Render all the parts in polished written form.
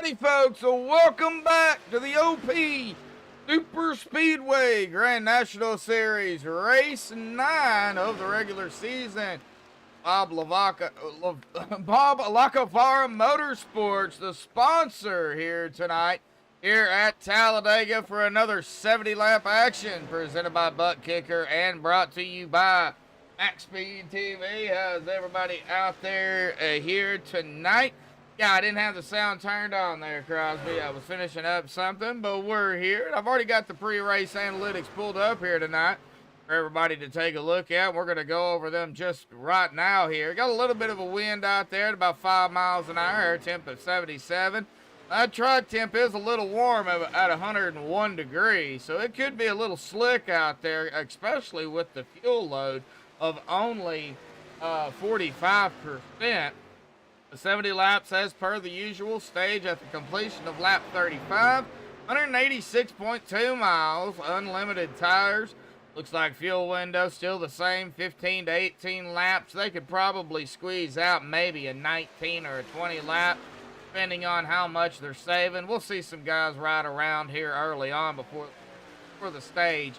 Howdy, folks, so welcome back to the OP Super Speedway Grand National Series, race 9 of the regular season. Bob Lacovara Motorsports, the sponsor here tonight, here at Talladega for another 70-lap action presented by Butt Kicker and brought to you by MaxspeedTV. How's everybody out there here tonight? Yeah, I didn't have the sound turned on there, Crosby. I was finishing up something, but we're here. I've already got the pre-race analytics pulled up here tonight for everybody to take a look at. We're going to go over them just right now here. Got a little bit of a wind out there at about 5 miles an hour, air temp of 77. Truck temp is a little warm at 101 degrees, so it could be a little slick out there, especially with the fuel load of only 45%. The 70 laps as per the usual stage at the completion of lap 35. 186.2 miles, unlimited tires. Looks like fuel window still the same, 15 to 18 laps. They could probably squeeze out maybe a 19 or a 20 lap, depending on how much they're saving. We'll see some guys ride around here early on before the stage,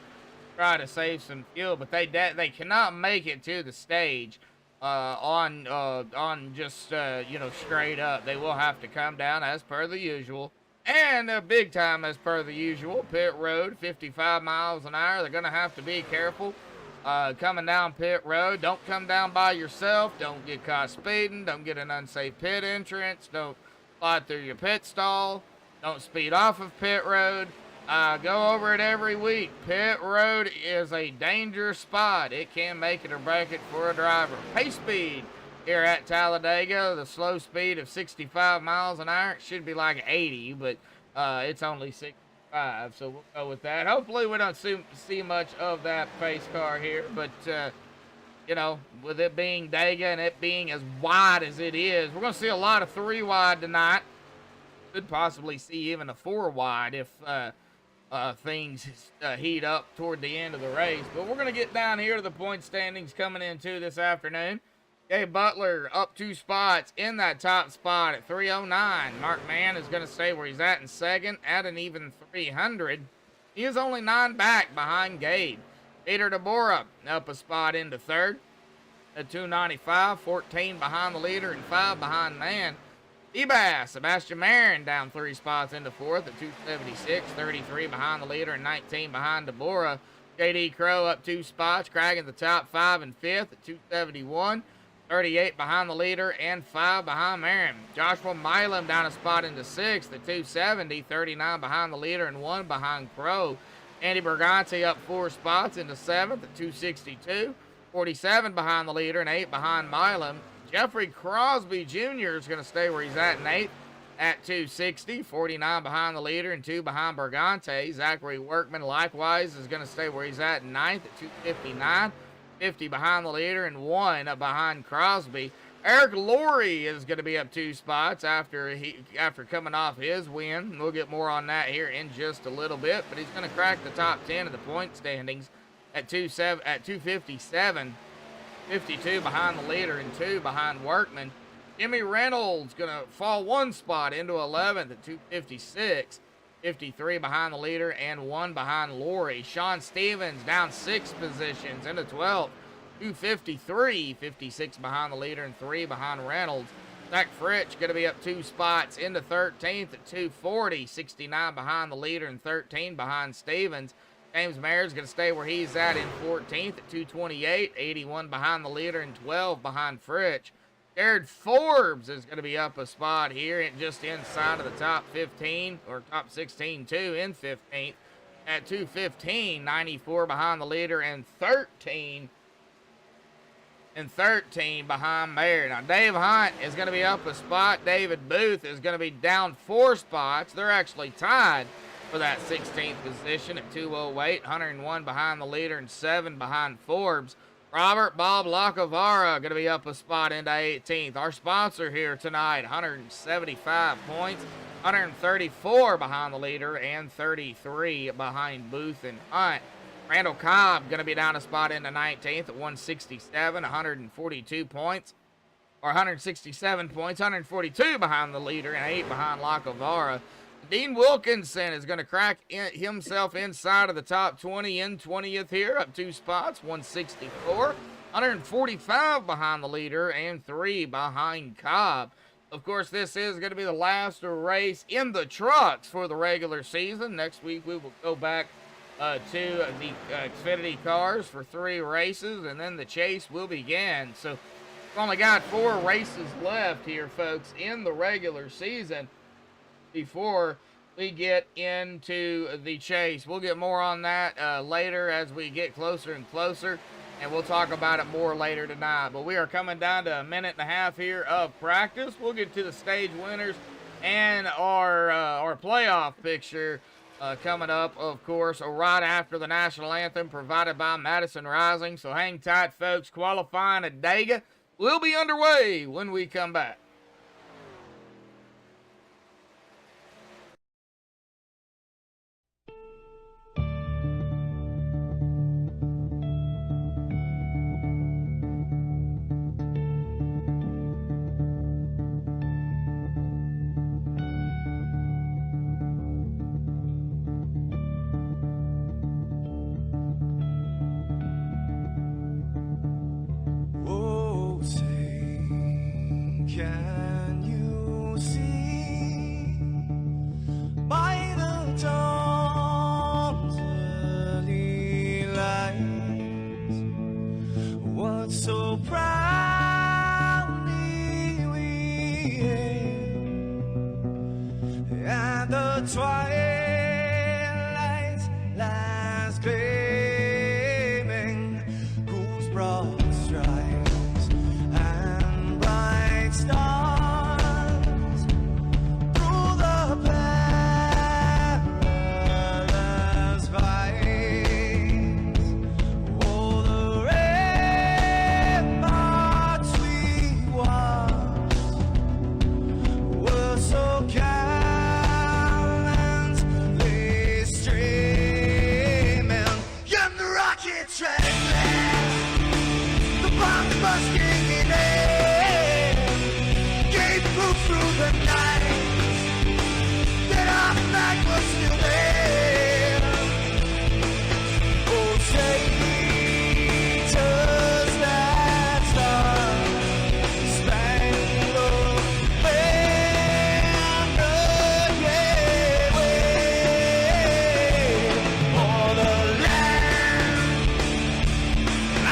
try to save some fuel, but they cannot make it to the stage on just straight up. They will have to come down as per the usual, and big time as per the usual. Pit road, 55 miles an hour. They're gonna have to be careful coming down pit road. Don't come down by yourself. Don't get caught speeding. Don't get an unsafe pit entrance. Don't fly through your pit stall. Don't speed off of pit road. Go over it every week. Pit road is a dangerous spot. It can make it or break it for a driver. Pace speed here at Talladega, the slow speed of 65 miles an hour. It should be like 80, but it's only 65, so we'll go with that. Hopefully we don't see much of that pace car here, but with it being Dega and it being as wide as it is, we're going to see a lot of 3 wide tonight. Could possibly see even a 4 wide if things heat up toward the end of the race. But we're going to get down here to the point standings coming into this afternoon. Gabe Butler up 2 spots in that top spot at 309. Mark Mann is going to stay where he's at in second at an even 300. He is only 9 back behind Gabe. Peter DeBora up a spot into third at 295, 14 behind the leader and 5 behind Mann. Ebass, Sebastian Marin down 3 spots into fourth at 276, 33 behind the leader and 19 behind DeBora. JD Crow up 2 spots, cracking the top 5 and 5th at 271, 38 behind the leader and 5 behind Marin. Joshua Milam down a spot into 6th at 270, 39 behind the leader and 1 behind Crow. Andy Bergante up 4 spots into 7th at 262, 47 behind the leader and 8 behind Milam. Jeffrey Crosby Jr. is going to stay where he's at in 8th at 260, 49 behind the leader and 2 behind Bergante. Zachary Workman likewise is going to stay where he's at in 9th at 259, 50 behind the leader and 1 behind Crosby. Eric Laurie is going to be up 2 spots after coming off his win. We'll get more on that here in just a little bit, but he's going to crack the top 10 of the point standings at 257. 52 behind the leader and 2 behind Workman. Jimmy Reynolds going to fall 1 spot into 11th at 256. 53 behind the leader and 1 behind Laurie. Sean Stevens down 6 positions into 12th. 253. 56 behind the leader and 3 behind Reynolds. Zach Fritch going to be up 2 spots into 13th at 240. 69 behind the leader and 13 behind Stevens. James Mayer's going to stay where he's at in 14th at 228, 81 behind the leader and 12 behind Fritch. Jared Forbes is going to be up a spot here just inside of the top 15, or top 16 too, in 15th at 215, 94 behind the leader and 13 behind Mayer. Now Dave Hunt is going to be up a spot. David Booth is going to be down 4 spots. They're actually tied for that 16th position at 208, 101 behind the leader and 7 behind Forbes. Robert Bob Lacovara going to be up a spot into 18th. Our sponsor here tonight, 175 points, 134 behind the leader and 33 behind Booth and Hunt. Randall Cobb going to be down a spot into 19th at 167, 142 points. or 167 points, 142 behind the leader and 8 behind Lacovara. Dean Wilkinson is going to crack himself inside of the top 20 in 20th here, up 2 spots, 164, 145 behind the leader and 3 behind Cobb. Of course, this is going to be the last race in the trucks for the regular season. Next week, we will go back to the Xfinity cars for 3 races, and then the chase will begin. So, we've only got 4 races left here, folks, in the regular season before we get into the chase. We'll get more on that later as we get closer and closer, and we'll talk about it more later tonight. But we are coming down to a minute and a half here of practice. We'll get to the stage winners and our playoff picture coming up, of course, right after the national anthem provided by Madison Rising. So hang tight, folks. Qualifying at Dega will be underway when we come back. Can you see by the dawn's early light what so proudly we hailed at the twilight's last gleaming, whose broad stripes and bright stars through the perilous fights, oh, the ramparts we watched were so gallantly streaming, and the rocket treadless, the bomb busting in air, gave proof through the night that our flag was still there. Oh, traitors that star-spangled banner, yeah, wave for the land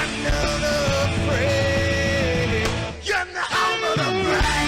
under the frame, and the home of the brave.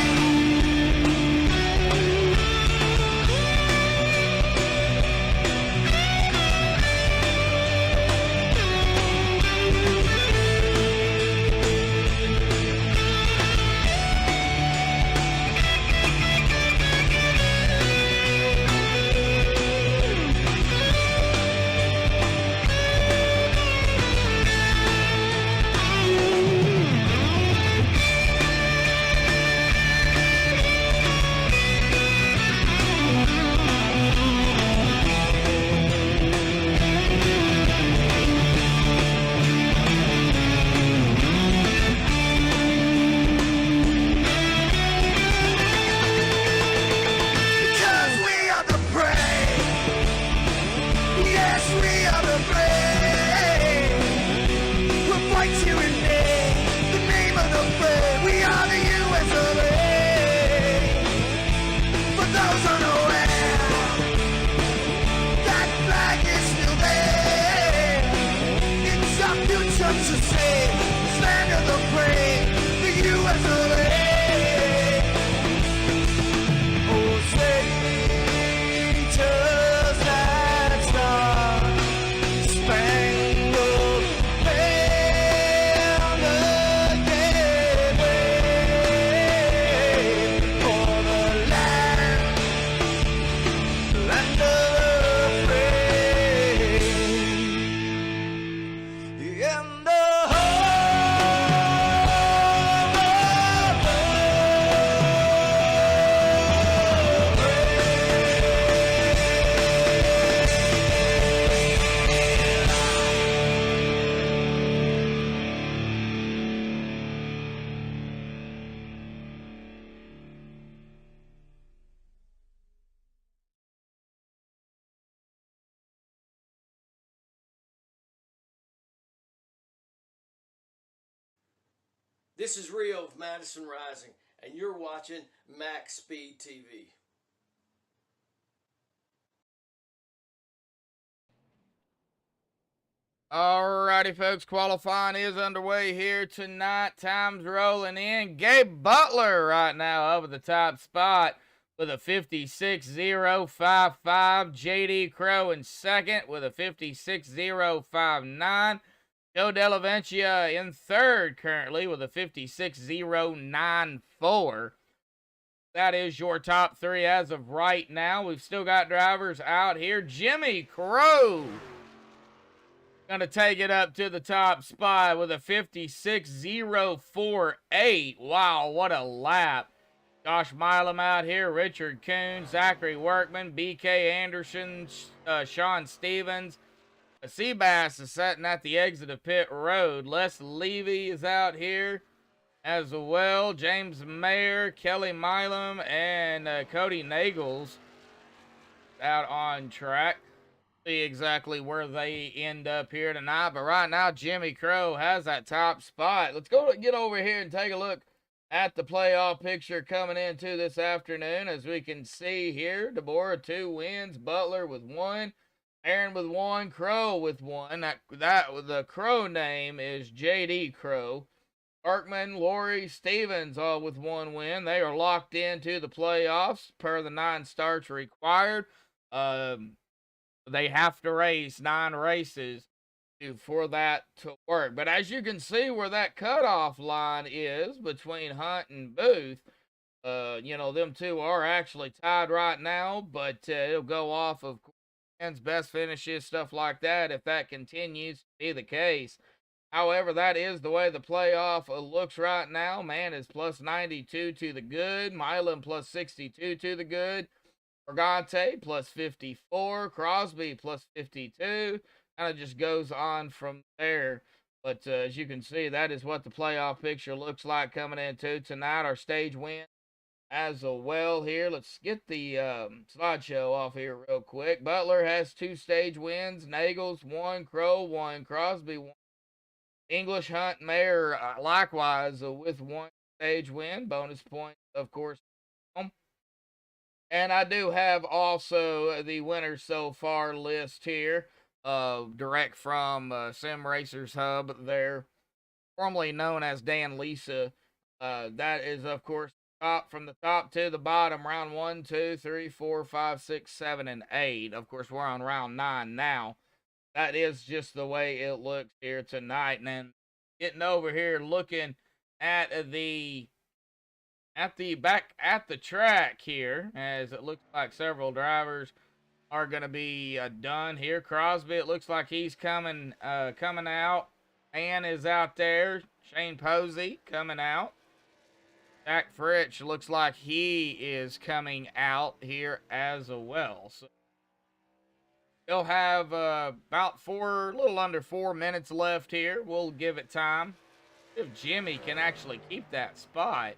This is Rio of Madison Rising, and you're watching Max Speed TV. Alrighty, folks, qualifying is underway here tonight. Time's rolling in. Gabe Butler right now over the top spot with a 56.055. JD Crow in second with a 56.059. Joe Delaventia in third currently with a 56.094. That is your top three as of right now. We've still got drivers out here. Jimmy Crow gonna take it up to the top spot with a 56.048. Wow, what a lap. Josh Milam out here, Richard Coon, Zachary Workman, BK Anderson, Sean Stevens. Seabass is sitting at the exit of pit road. Les Levy is out here as well. James Mayer, Kelly Milam, and Cody Nagels out on track. See exactly where they end up here tonight, but right now Jimmy Crow has that top spot. Let's go get over here and take a look at the playoff picture coming into this afternoon. As we can see here, Deborah 2 wins, Butler with 1, Aaron with 1, Crow with 1. The Crow name is JD Crow. Arkman, Lori, Stevens all with 1 win. They are locked into the playoffs per the 9 starts required. They have to race 9 races for that to work. But as you can see where that cutoff line is between Hunt and Booth, them two are actually tied right now, but it'll go off of best finishes, stuff like that, if that continues to be the case. However, that is the way the playoff looks right now. Man is plus 92 to the good. Milan plus 62 to the good. Organte plus 54, Crosby plus 52, kind of just goes on from there. But as you can see, that is what the playoff picture looks like coming into tonight. Our stage win as well here. Let's get the slideshow off here real quick. Butler has 2 stage wins. Nagels 1, Crow 1, Crosby 1. English, Hunt, Mayer likewise with 1 stage win. Bonus point, of course. And I do have also the winners so far list here, direct from Sim Racers Hub there, formerly known as Dan Lisa. That is, of course, from the top to the bottom, round 1, 2, 3, 4, 5, 6, 7, and 8. Of course, we're on round 9 now. That is just the way it looks here tonight. And then getting over here, looking at the back at the track here, as it looks like several drivers are going to be done here. Crosby, it looks like he's coming out. Ann is out there. Shane Posey coming out. Jack Fritsch looks like he is coming out here as well. So they'll have about a little under 4 minutes left here. We'll give it time. If Jimmy can actually keep that spot,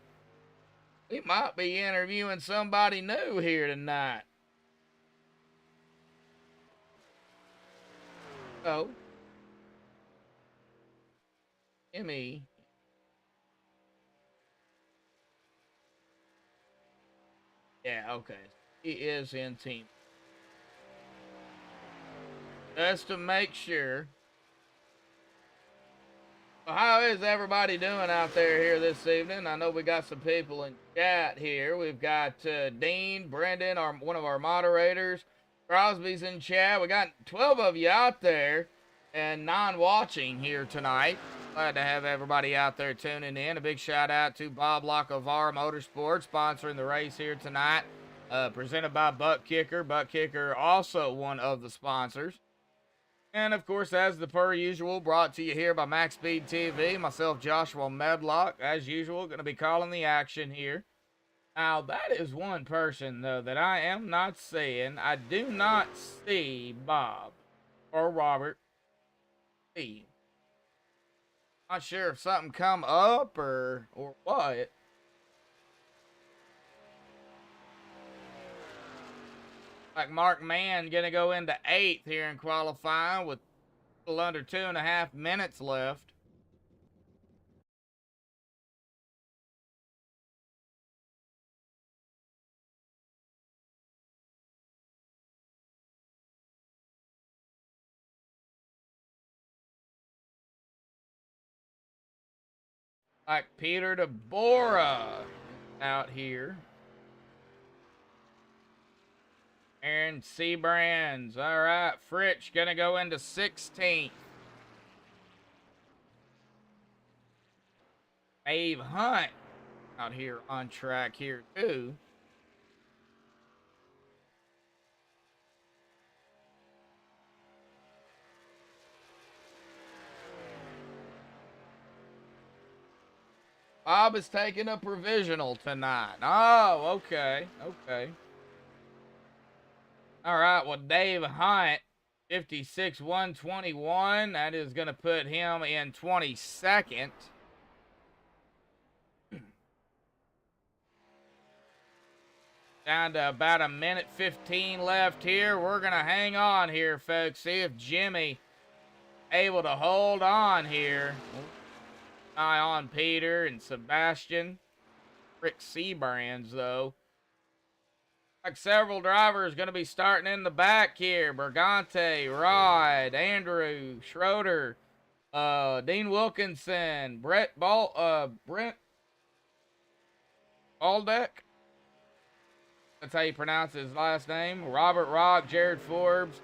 we might be interviewing somebody new here tonight. Oh. Jimmy. Yeah, okay. He is in team. Just to make sure. Well, how is everybody doing out there here this evening? I know we got some people in chat here. We've got Dean, Brendan, one of our moderators. Crosby's in chat. We got 12 of you out there and 9 watching here tonight. Glad to have everybody out there tuning in. A big shout out to Bob Lacovara Motorsports sponsoring the race here tonight. Presented by Butt Kicker. Butt Kicker also one of the sponsors. And, of course, as the per usual, brought to you here by MaxspeedTV. Myself, Joshua Medlock, as usual, going to be calling the action here. Now, that is one person, though, that I am not seeing. I do not see Bob or Robert. Not sure if something come up or what. Like Mark Mann going to go into 8th here in qualifying with a little under 2.5 minutes left. like Peter DeBora out here. Aaron Seabrands. All right, Fritsch gonna go into 16th. Dave Hunt out here on track here too. Bob is taking a provisional tonight. Oh, okay. Okay. All right. Well, Dave Hunt, 56-121. That is going to put him in 22nd. Down to about a minute 15 left here. We're going to hang on here, folks. See if Jimmy able to hold on here. Eye on Peter and Sebastian. Rick Seabrands, though. Like several drivers going to be starting in the back here. Bergante, Rod, Andrew, Schroeder, Dean Wilkinson, Brent Baldeck. That's how you pronounce his last name. Robert Rock, Jared Forbes,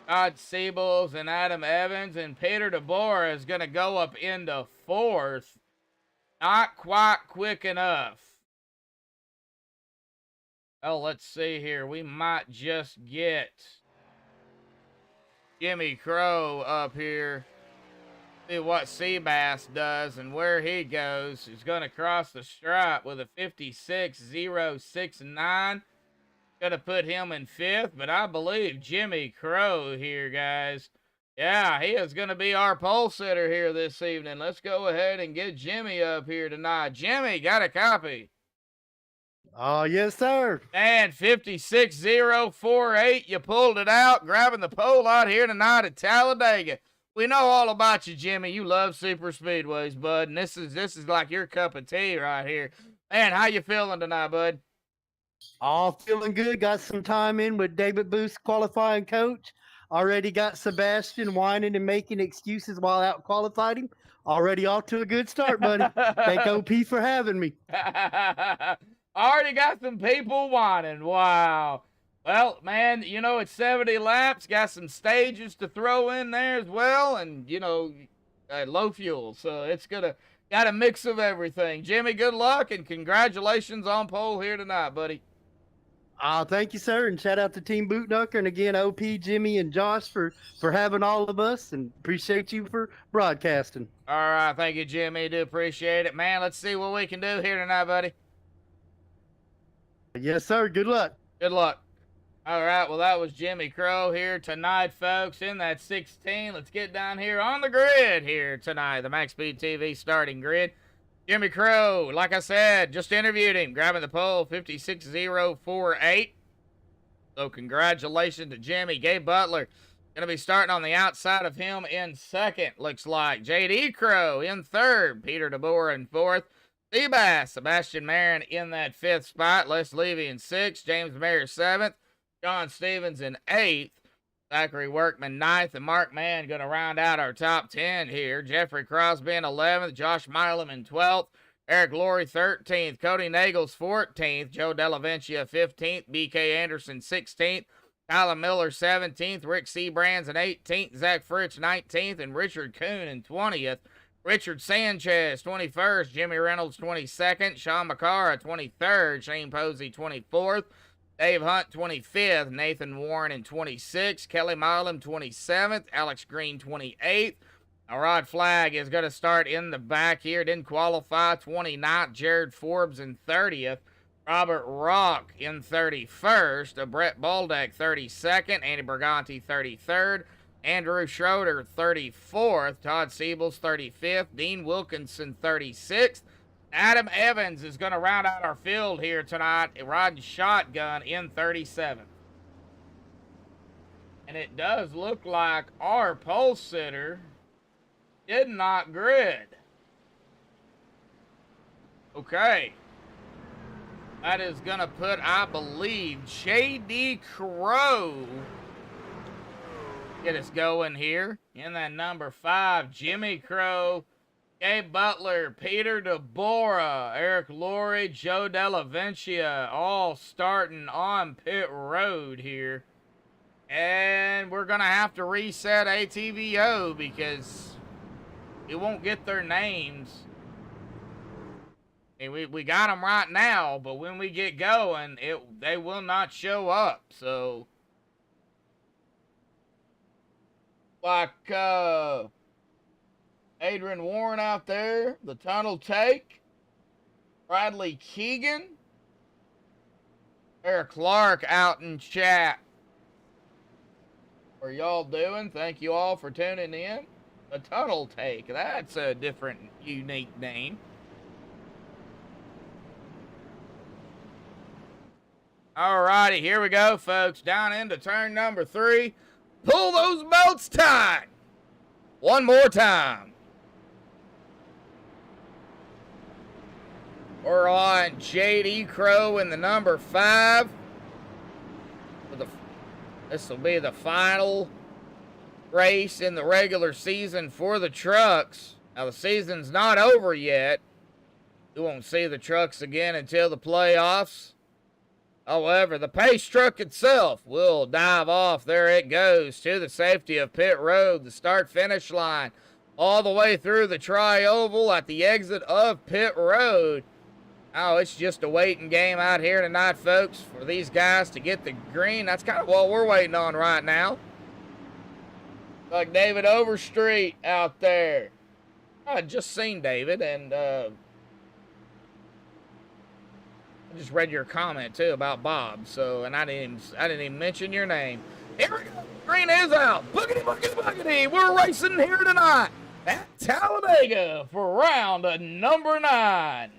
Todd Siebels, and Adam Evans. And Peter DeBoer is going to go up into 4th. Not quite quick enough. Oh, let's see here. We might just get Jimmy Crow up here. See what Seabass does and where he goes. He's going to cross the stripe with a 56.069. Going to put him in 5th, but I believe Jimmy Crow here, guys. Yeah, he is going to be our pole sitter here this evening. Let's go ahead and get Jimmy up here tonight. Jimmy, got a copy? Oh, yes, sir. Man, 56.048. You pulled it out, grabbing the pole out here tonight at Talladega. We know all about you, Jimmy. You love super speedways, bud, and this is like your cup of tea right here. Man, how you feeling tonight, bud? All feeling good. Got some time in with David Booth's qualifying coach. Already got Sebastian whining and making excuses while out qualified him. Already off to a good start, buddy. Thank OP for having me. Already got some people whining. Wow. Well, man, you know, it's 70 laps. Got some stages to throw in there as well. And, you know, low fuel. So it's got a mix of everything. Jimmy, good luck and congratulations on pole here tonight, buddy. Thank you, sir. And shout out to Team Bootducker. And again, OP, Jimmy, and Josh for having all of us. And appreciate you for broadcasting. All right. Thank you, Jimmy. Do appreciate it. Man, let's see what we can do here tonight, buddy. Yes, sir. Good luck. Good luck. All right, well, that was Jimmy Crow here tonight, folks, in that 16. Let's get down here on the grid here tonight, the MaxspeedTV starting grid. Jimmy Crow, like I said, just interviewed him, grabbing the pole, 56.048. So congratulations to Jimmy. Gabe Butler going to be starting on the outside of him in 2nd, looks like. J.D. Crow in 3rd, Peter DeBoer in 4th. Seabass, Sebastian Marin in that 5th spot. Les Levy in 6th. James Mayer 7th. John Stevens in 8th. Zachary Workman 9th. And Mark Mann going to round out our top 10 here. Jeffrey Crosby in 11th. Josh Milam in 12th. Eric Laurie 13th. Cody Nagels 14th. Joe Delaventia 15th. BK Anderson 16th. Tyler Miller 17th. Rick Seabrands in 18th. Zach Fritz 19th. And Richard Kuhn in 20th. Richard Sanchez, 21st. Jimmy Reynolds, 22nd. Sean McCara, 23rd. Shane Posey, 24th. Dave Hunt, 25th. Nathan Warren in 26th. Kelly Milam, 27th. Alex Green, 28th. Now, Rod Flagg is going to start in the back here. Didn't qualify. 29th. Jared Forbes in 30th. Robert Rock in 31st. Brett Baldeck, 32nd. Andy Berganti, 33rd. Andrew Schroeder, 34th. Todd Siebels, 35th. Dean Wilkinson, 36th. Adam Evans is going to round out our field here tonight, riding shotgun in 37th. And it does look like our pole sitter did not grid. Okay. That is going to put, I believe, J.D. Crow. Get us going here in that number 5. Jimmy Crow Gabe Butler, Peter DeBora, Eric Laurie, Joe Della Vencia, all starting on pit road here. And we're going to have to reset ATVO because it won't get their names. And we got them right now, but when we get going, they will not show up. So, like, Adrian Warren out there, the tunnel take, Bradley Keegan, Eric Clark out in chat. What are y'all doing? Thank you all for tuning in. The tunnel take, that's a different, unique name. Alrighty, here we go, folks. Down into turn number 3. Pull those belts tight. One more time. We're on JD Crow in the number 5. This will be the final race in the regular season for the trucks. Now, the season's not over yet. We won't see the trucks again until the playoffs. However, the pace truck itself will dive off. There it goes to the safety of pit road, the start-finish line, all the way through the tri-oval at the exit of pit road. Oh, it's just a waiting game out here tonight, folks, for these guys to get the green. That's kind of what we're waiting on right now. Like David Overstreet out there. I just seen David, and I just read your comment too about Bob. So, and I didn't even mention your name. Here we go. Green is out. Boogity, boogity, boogity. We're racing here tonight at Talladega for round number 9.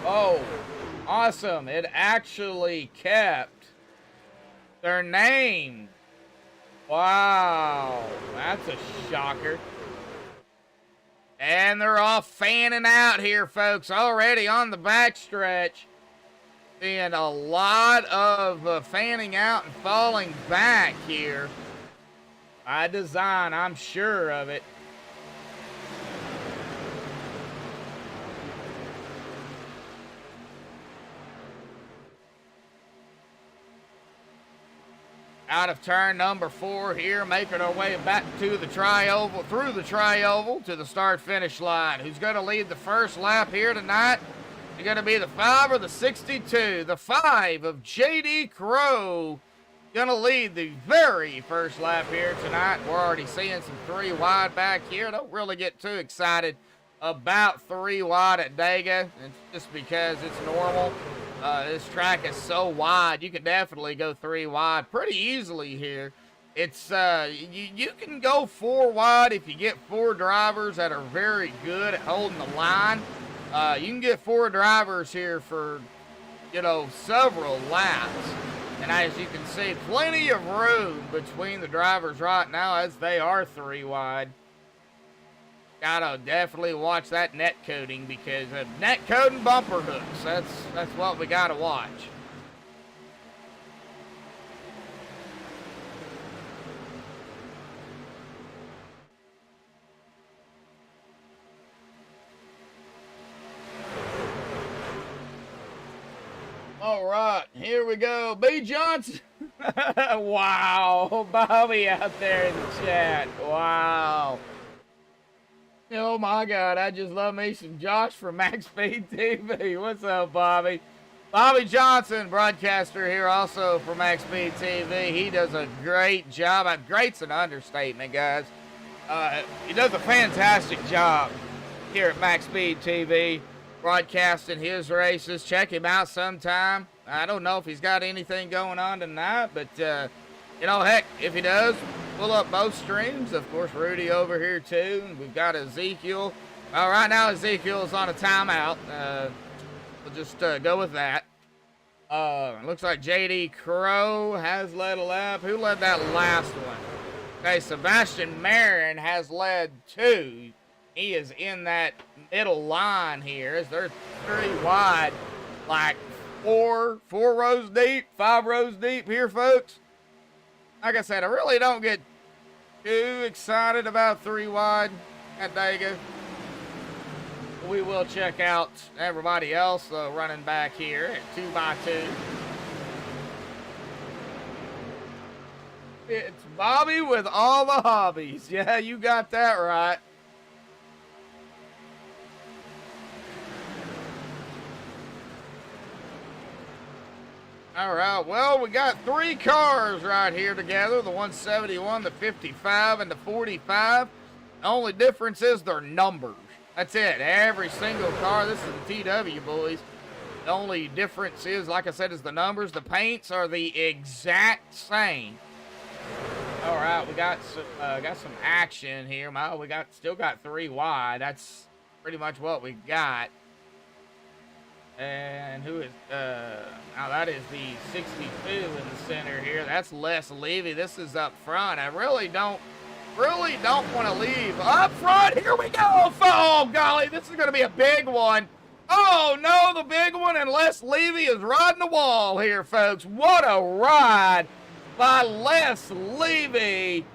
Oh, awesome. It actually kept their name. Wow, that's a shocker. And they're all fanning out here, folks, already on the backstretch. Seeing a lot of fanning out and falling back here. By design, I'm sure of it. Out of turn number 4 here, making our way back to the tri-oval, through the tri-oval to the start-finish line. Who's going to lead the first lap here tonight? It's going to be the 5 or the 62. The 5 of JD Crow going to lead the very first lap here tonight. We're already seeing some 3 wide back here. Don't really get too excited about 3 wide at Dega. It's just because it's normal. This track is so wide, you can definitely go 3 wide pretty easily here. It's you can go 4 wide if you get 4 drivers that are very good at holding the line. You can get 4 drivers here for, you know, several laps. And as you can see, plenty of room between the drivers right now as they are 3 wide. Gotta definitely watch that net coating because net coating bumper hooks, that's what we gotta watch. All right, here we go. B. Johnson. Wow, Bobby out there in the chat. Wow. Oh my God, I just love me some Josh from MaxspeedTV. What's up, Bobby? Bobby Johnson, broadcaster here also for MaxspeedTV. He does a great job. Great's an understatement, guys. He does a fantastic job here at MaxspeedTV, broadcasting his races. Check him out sometime. I don't know if he's got anything going on tonight, but, you know, heck, if he does, pull up both streams. Of course, Rudy over here too. And we've got Ezekiel. Right now, Ezekiel is on a timeout. We'll just go with that. Looks like JD Crow has led a lap. Who led that last one? Okay, Sebastian Marin has led 2. He is in that middle line here. As they're 3 wide, like 4 rows deep, 5 rows deep here, folks. Like I said, I really don't get too excited about 3 wide at Dago. We will check out everybody else running back here at 2x2. It's Bobby with all the hobbies. Yeah, you got that right. All right, well, we got 3 cars right here together, the 171, the 55, and the 45. The only difference is their numbers. That's it. Every single car, this is the TW, boys. The only difference is, like I said, is the numbers. The paints are the exact same. All right, we got some action here. We still got 3 wide. That's pretty much what we got. And who is, now that is the 62 in the center here. That's Les Levy. This is up front. I really don't want to leave up front. Here we go. Oh, golly, this is going to be a big one. Oh, no, the big one, and Les Levy is riding the wall here, folks. What a ride by Les Levy.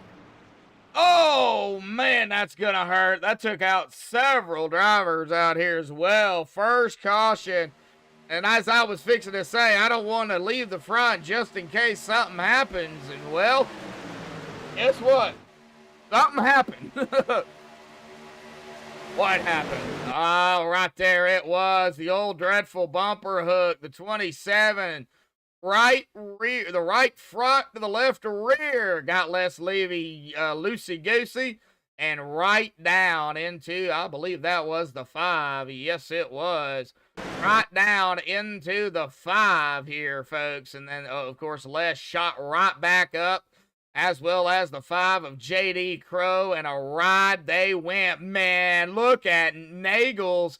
Oh, man, that's going to hurt. That took out several drivers out here as well. First caution. And as I was fixing to say, I don't want to leave the front just in case something happens. And, well, guess what? Something happened. What happened? Oh, right there it was. The old dreadful bumper hook. The 27. Right rear, the right front to the left rear. Got Les Levy loosey-goosey. And right down into, I believe that was the 5. Yes, it was. Right down into the 5 here, folks. And then, of course, Les shot right back up, as well as the 5 of J.D. Crow. And a ride they went. Man, look at Nagels.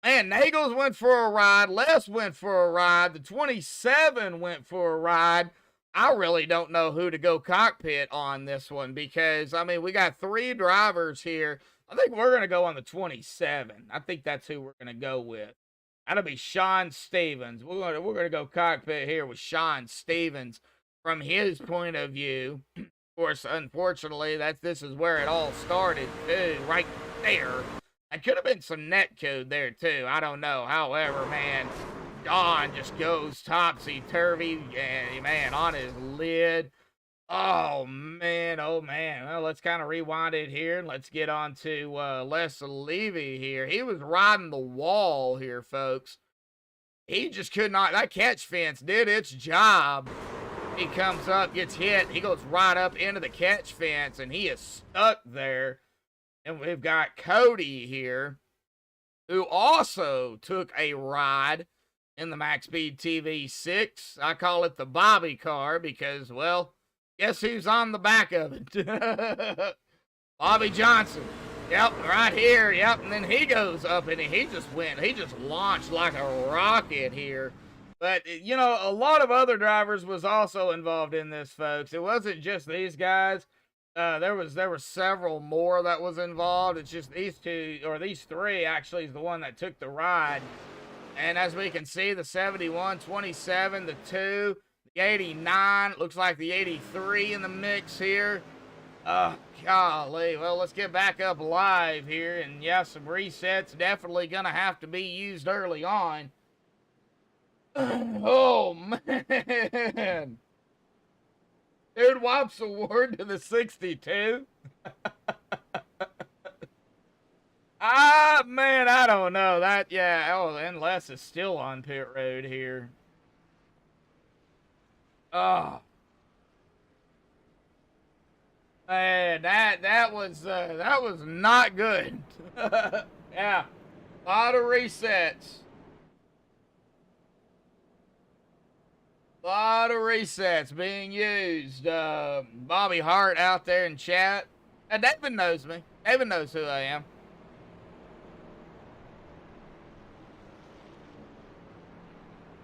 Man, Nagels went for a ride. Les went for a ride. The 27 went for a ride. I really don't know who to go cockpit on this one because, I mean, we got 3 drivers here. I think we're going to go on the 27. I think that's who we're going to go with. That'll be Sean Stevens. We're going to go cockpit here with Sean Stevens from his point of view. Of course, unfortunately, this is where it all started, too, right there. There could have been some net code there, too. I don't know. However, man, John just goes topsy-turvy, and, man, on his lid. Oh, man. Oh, man. Well, let's kind of rewind it here, and let's get on to Les Levy here. He was riding the wall here, folks. He just could not. That catch fence did its job. He comes up, gets hit. He goes right up into the catch fence, and he is stuck there. And we've got Cody here, who also took a ride in the MaxspeedTV 6. I call it the Bobby car because, well, guess who's on the back of it? Bobby Johnson. Yep, right here. Yep, and then he goes up and he just launched like a rocket here. But, you know, a lot of other drivers was also involved in this, folks. It wasn't just these guys. There were several more that was involved. It's just these 3 actually is the one that took the ride. And as we can see, the 71, 27, the 2, the 89, looks like the 83 in the mix here. Golly. Well, let's get back up live here. And yeah, some resets definitely gonna have to be used early on. Oh, man. Dude, Wops award to the 62. Man, I don't know. That, yeah, oh, and Les is still on pit road here. Oh. Man, that was not good. Yeah. A lot of resets. A lot of resets being used. Bobby Hart out there in chat. David knows me. David knows who I am.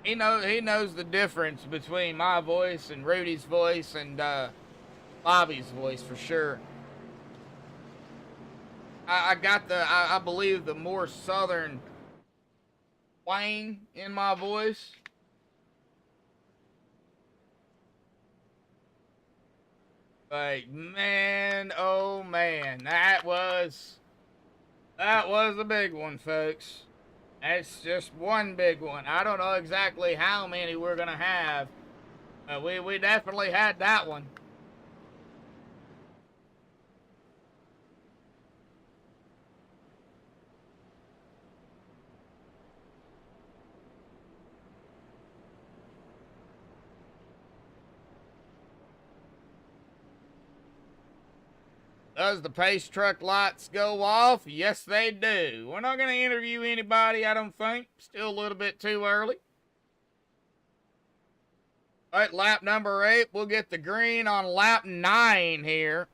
He knows the difference between my voice and Rudy's voice and Bobby's voice for sure. I got I believe the more southern twang in my voice. But man, oh man, that was a big one, folks. That's just one big one. I don't know exactly how many we're gonna have, but we definitely had that one. Does the pace truck lights go off? Yes, they do. We're not going to interview anybody, I don't think. Still a little bit too early. All right, lap number 8. We'll get the green on lap 9 here.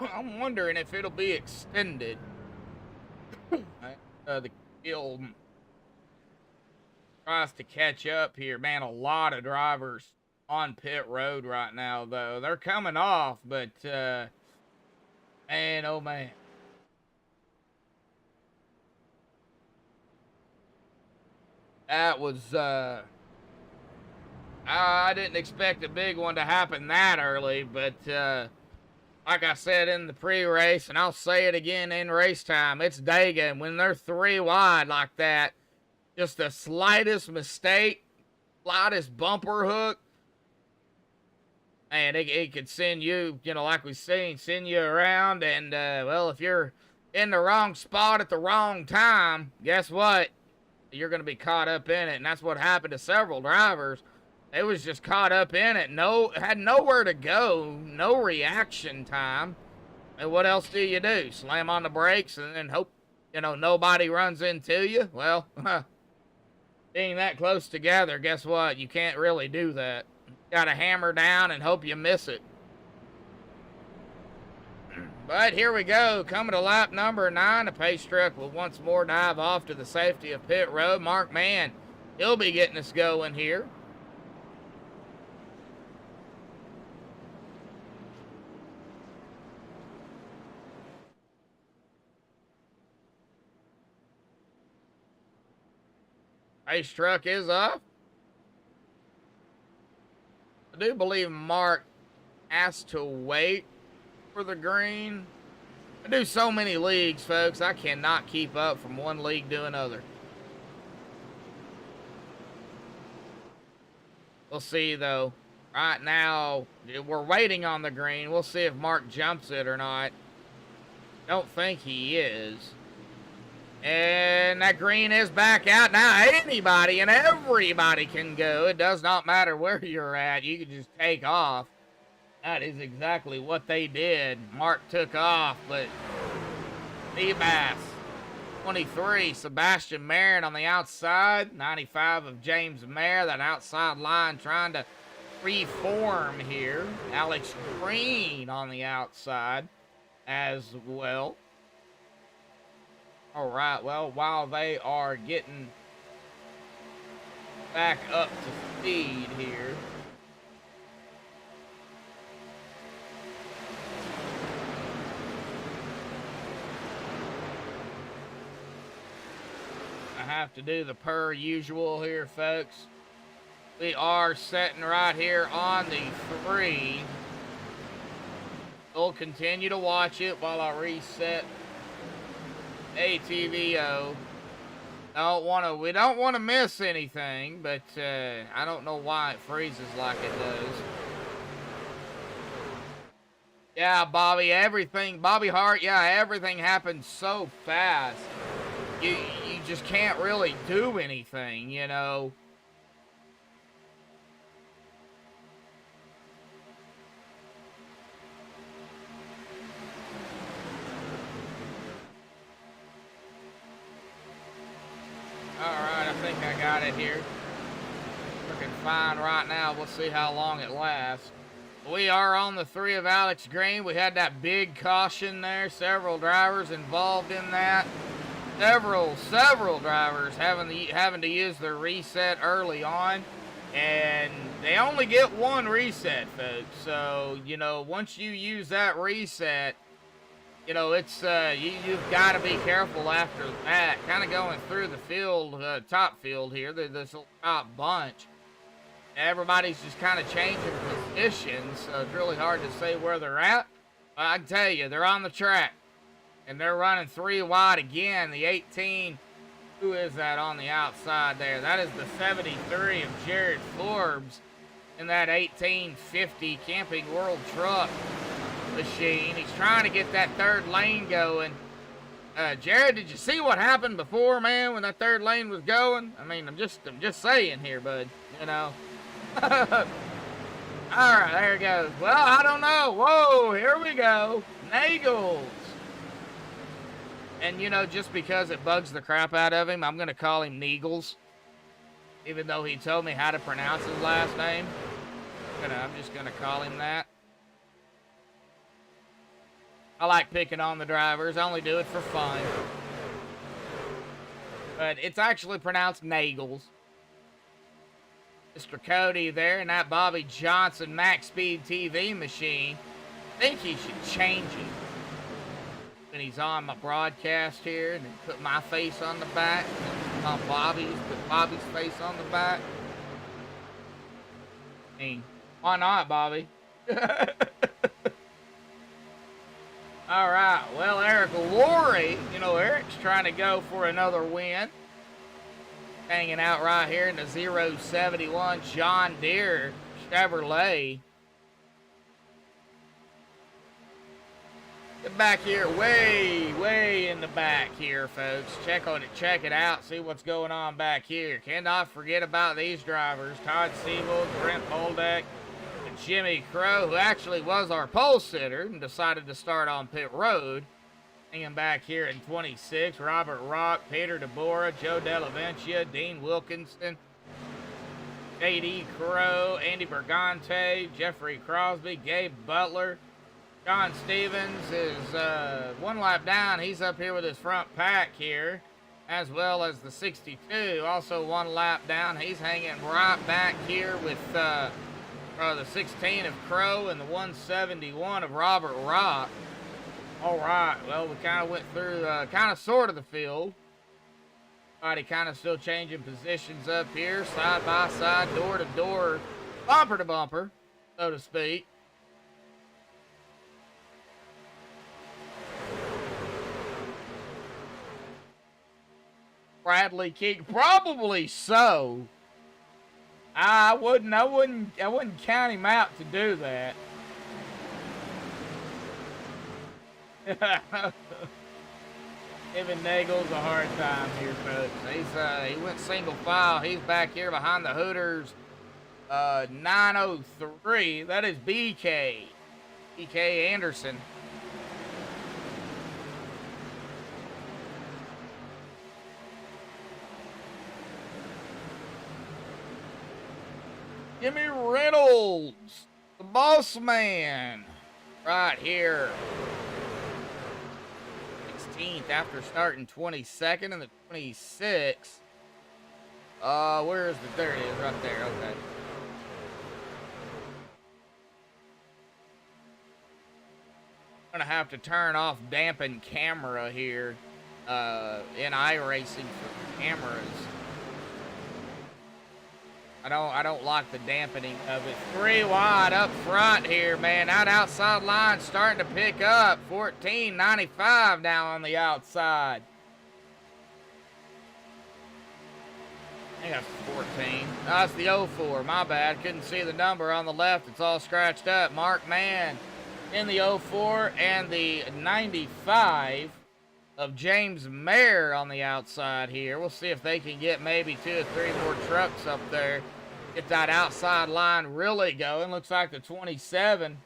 I'm wondering if it'll be extended. The field tries to catch up here. Man, a lot of drivers on pit road right now, though. They're coming off, but man, oh man. That was I didn't expect a big one to happen that early, but like I said in the pre-race, and I'll say it again in race time, it's Dega, and when they're 3 wide like that, just the slightest mistake, slightest bumper hook, and it could send you, like we've seen, send you around. And, well, if you're in the wrong spot at the wrong time, guess what? You're going to be caught up in it. And that's what happened to several drivers. They was just caught up in it. Had nowhere to go. No reaction time. And what else do you do? Slam on the brakes and then hope, nobody runs into you? Well, being that close together, guess what? You can't really do that. Got to hammer down and hope you miss it. But here we go. Coming to lap number 9. The pace truck will once more dive off to the safety of pit road. Mark Mann, he'll be getting us going here. Pace truck is off. I do believe Mark asked to wait for the green. I do so many leagues, folks. I cannot keep up from one league to another. We'll see, though. Right now, we're waiting on the green. We'll see if Mark jumps it or not. Don't think he is. And that green is back out. Now anybody and everybody can go. It does not matter where you're at. You can just take off. That is exactly what they did. Mark took off, but Seabass, 23, Sebastian Marin on the outside. 95 of James Mayer, that outside line trying to reform here. Alex Green on the outside as well. All right, well, while they are getting back up to speed here, I have to do the per usual here, folks. We are sitting right here on the 3. We'll continue to watch it while I reset ATVO. We don't want to miss anything, but I don't know why it freezes like it does. Yeah, Bobby Hart, yeah, everything happens so fast. You just can't really do anything, Alright, I think I got it here. Looking fine right now. We'll see how long it lasts. We are on the 3 of Alex Green. We had that big caution there. Several drivers involved in that. Several drivers having to use their reset early on. And they only get one reset, folks. So, once you use that reset, it's you've got to be careful after that. Kind of going through the field, top field here, this little top bunch. Everybody's just kind of changing positions, so it's really hard to say where they're at. But I can tell you, they're on the track. And they're running 3 wide again. The 18, who is that on the outside there? That is the 73 of Jared Forbes in that 1850 Camping World Truck machine. He's trying to get that third lane going. Jared, did you see what happened before, man, when that third lane was going? I mean, I'm just saying here, bud, you know. All right, there it goes. Well, I don't know. Whoa, here we go. Nagels. And, you know, just because it bugs the crap out of him, I'm going to call him Neagles. Even though he told me how to pronounce his last name. I'm just going to call him that. I like picking on the drivers. I only do it for fun. But it's actually pronounced Nagels. Mr. Cody there in that Bobby Johnson MaxspeedTV machine. I think he should change it. When he's on my broadcast here, and then put my face on the back, and on Bobby's, put Bobby's face on the back. I mean, why not, Bobby? All right, well, Eric Laurie, you know, Eric's trying to go for another win. Hanging out right here in the 071 John Deere Chevrolet. Get back here, way in the back here, folks. Check it out, see what's going on back here. Cannot forget about these drivers. Todd Siebel, Brent Boldeck, and Jimmy Crow, who actually was our pole sitter and decided to start on pit road. Hanging back here in 26, Robert Rock, Peter DeBora, Joe Delaventia, Dean Wilkinson, J.D. Crow, Andy Bergante, Jeffrey Crosby, Gabe Butler. John Stevens is 1 lap down. He's up here with his front pack here, as well as the 62. Also 1 lap down. He's hanging right back here with the 16 of Crow and the 171 of Robert Rock. All right, well, we kind of went through kind of sort of the field. Everybody kind of still changing positions up here, side by side, door to door, bumper to bumper, so to speak. Bradley King, probably so. I wouldn't count him out to do that. Giving Nagels a hard time here, folks. He went single file. He's back here behind the Hooters 903. That is BK Anderson. Jimmy Reynolds, the boss man, right here. 16th after starting 22nd and the 26th. Where is the, there it is, right there, okay. I'm gonna have to turn off dampen camera here in iRacing for the cameras. I don't like the dampening of it. 3 wide up front here, man. That outside line starting to pick up. 14.95 now on the outside. I think that's 14. No, that's the 04. My bad. Couldn't see the number on the left. It's all scratched up. Mark Mann in the 04 and the 95 of James Mayer on the outside here. We'll see if they can get maybe 2 or 3 more trucks up there. Get that outside line really going. Looks like the 27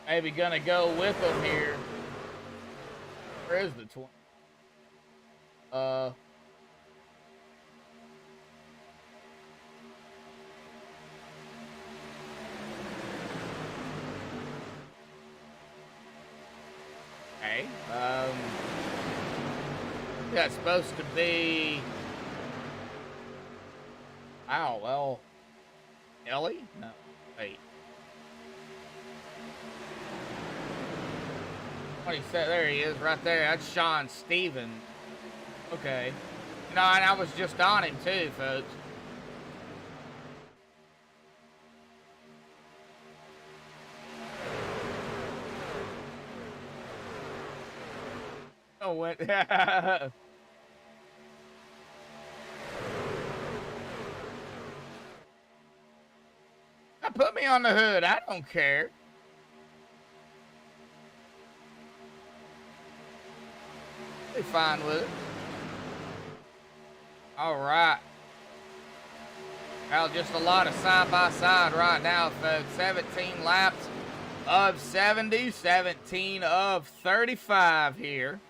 maybe gonna go with them here. Where is the 20? Okay. That's supposed to be. Oh, well. Ellie? No. Wait. What he said? There he is, right there. That's Sean Stevens. Okay. No, and I was just on him too, folks. Went. Put me on the hood. I don't care. Be fine with it. All right. Well, just a lot of side-by-side right now, folks. 17 laps of 70, 17 of 35 here.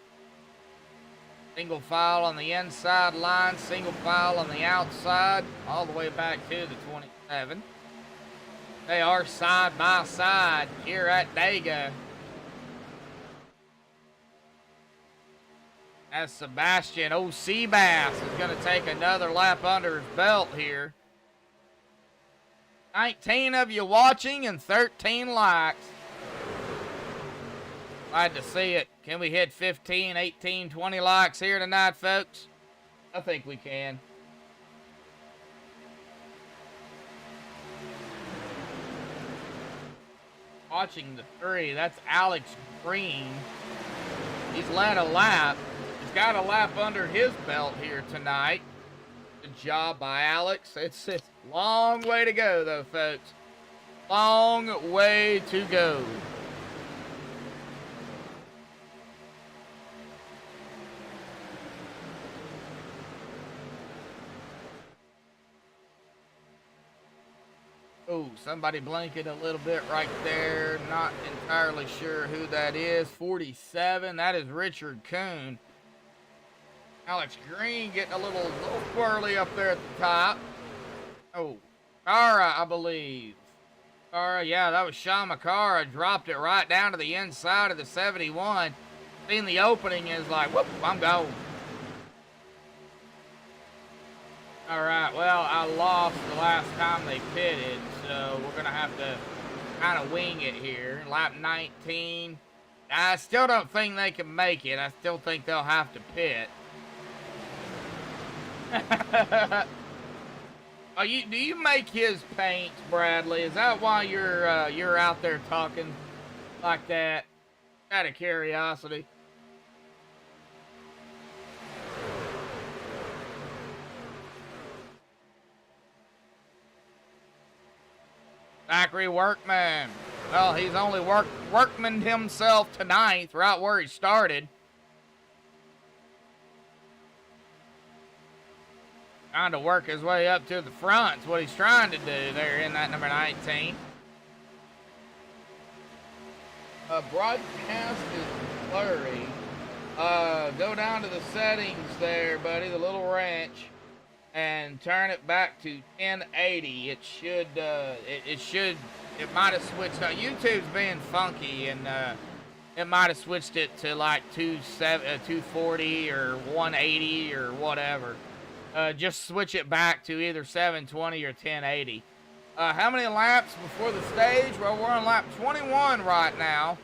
Single file on the inside line, single file on the outside, all the way back to the 27. They are side-by-side here at Dega. As Sebastian Seabass is going to take another lap under his belt here. 19 of you watching and 13 likes. Glad to see it. Can we hit 15, 18, 20 likes here tonight, folks? I think we can. Watching the 3, that's Alex Green. He's led a lap. He's got a lap under his belt here tonight. Good job by Alex. It's a long way to go, though, folks. Long way to go. Oh, somebody blinking a little bit right there. Not entirely sure who that is. 47, that is Richard Kuhn. Alex Green getting a little squirrely up there at the top. Oh, Cara, I believe. Cara, yeah, that was Sean McCara. Dropped it right down to the inside of the 71. Seeing the opening is like, whoop, I'm going. All right, well, I lost the last time they pitted, so we're going to have to kind of wing it here. Lap 19. I still don't think they can make it. I still think they'll have to pit. Do you make his paints, Bradley? Is that why you're out there talking like that? Out of curiosity. Zachary Workman. Well, he's only workmaned himself to 9th, right where he started. Trying to work his way up to the front is what he's trying to do there in that number 19. Broadcast is blurry. Go down to the settings there, buddy, the little wrench, and turn it back to 1080. It might have switched. YouTube's being funky, and it might have switched it to like 240 or 180 or whatever. Just switch it back to either 720 or 1080. How many laps before the stage? Well, we're on lap 21 right now.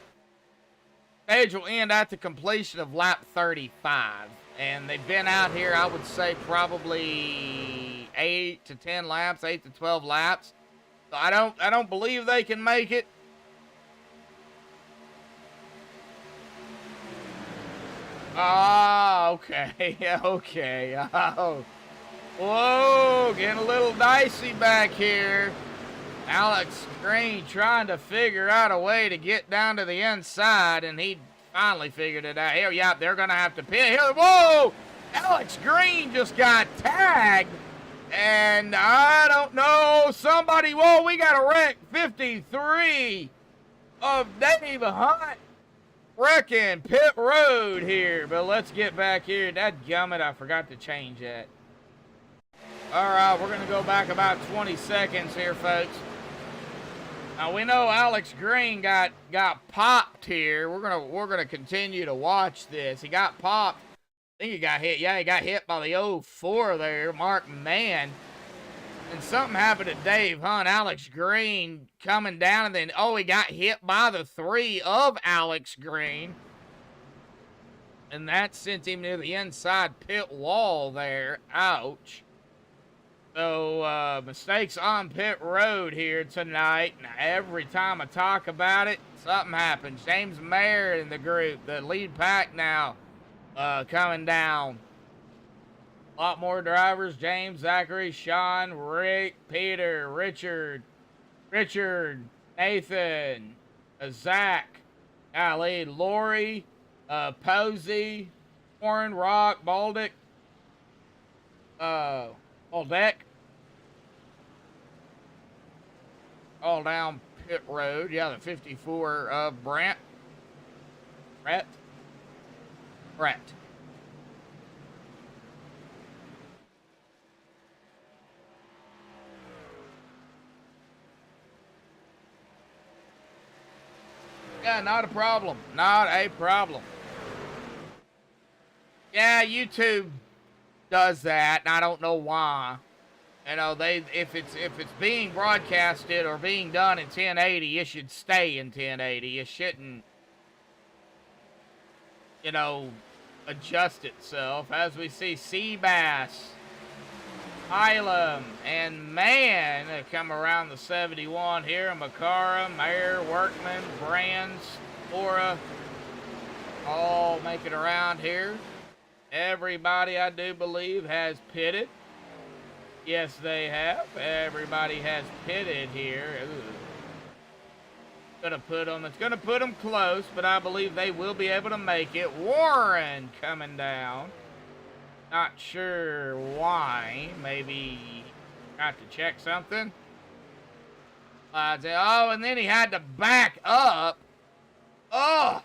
Stage will end at the completion of lap 35. And they've been out here, I would say, probably 8 to 10 laps, 8 to 12 laps. So I don't believe they can make it. Ah, okay, okay. Oh. Whoa, getting a little dicey back here. Alex Green trying to figure out a way to get down to the inside, and he finally figured it out. Here, yeah, they're going to have to pit. Here, whoa! Alex Green just got tagged, and I don't know. Somebody, whoa, we got a wreck 53 of Dave Hunt. Wrecking pit road here, but let's get back here. Dadgummit, I forgot to change that. All right, we're going to go back about 20 seconds here, folks. Now we know Alex Green got popped here. We're gonna continue to watch this. He got popped. I think he got hit. Yeah, he got hit by the 04 there, Mark Mann. And something happened to Dave Hunt. Alex Green coming down, and then, he got hit by the 3 of Alex Green. And that sent him to the inside pit wall there. Ouch. So, mistakes on pit road here tonight. And every time I talk about it, something happens. James Mayer in the group, the lead pack now. coming down. A lot more drivers. James, Zachary, Sean, Rick, Peter, Richard, Nathan, Zach, golly, Lori, Posey, Warren, Rock, Baldick, Baldeck, all down pit road. Yeah, the 54, Brett. Yeah, not a problem. Not a problem. Yeah, YouTube does that, and I don't know why. You know, if it's being broadcasted or being done in 1080, it should stay in 1080. It shouldn't, you know, adjust itself. As we see Seabass, Hylam, and Man come around the 71 here. Makara, Mayer, Workman, Brands, Laura, all making around here. Everybody, I do believe, has pitted. Yes, they have. Everybody has pitted here. Ooh. It's gonna put them close, but I believe they will be able to make it. Warren coming down. Not sure why. Maybe got to check something. Oh, and then he had to back up. Oh!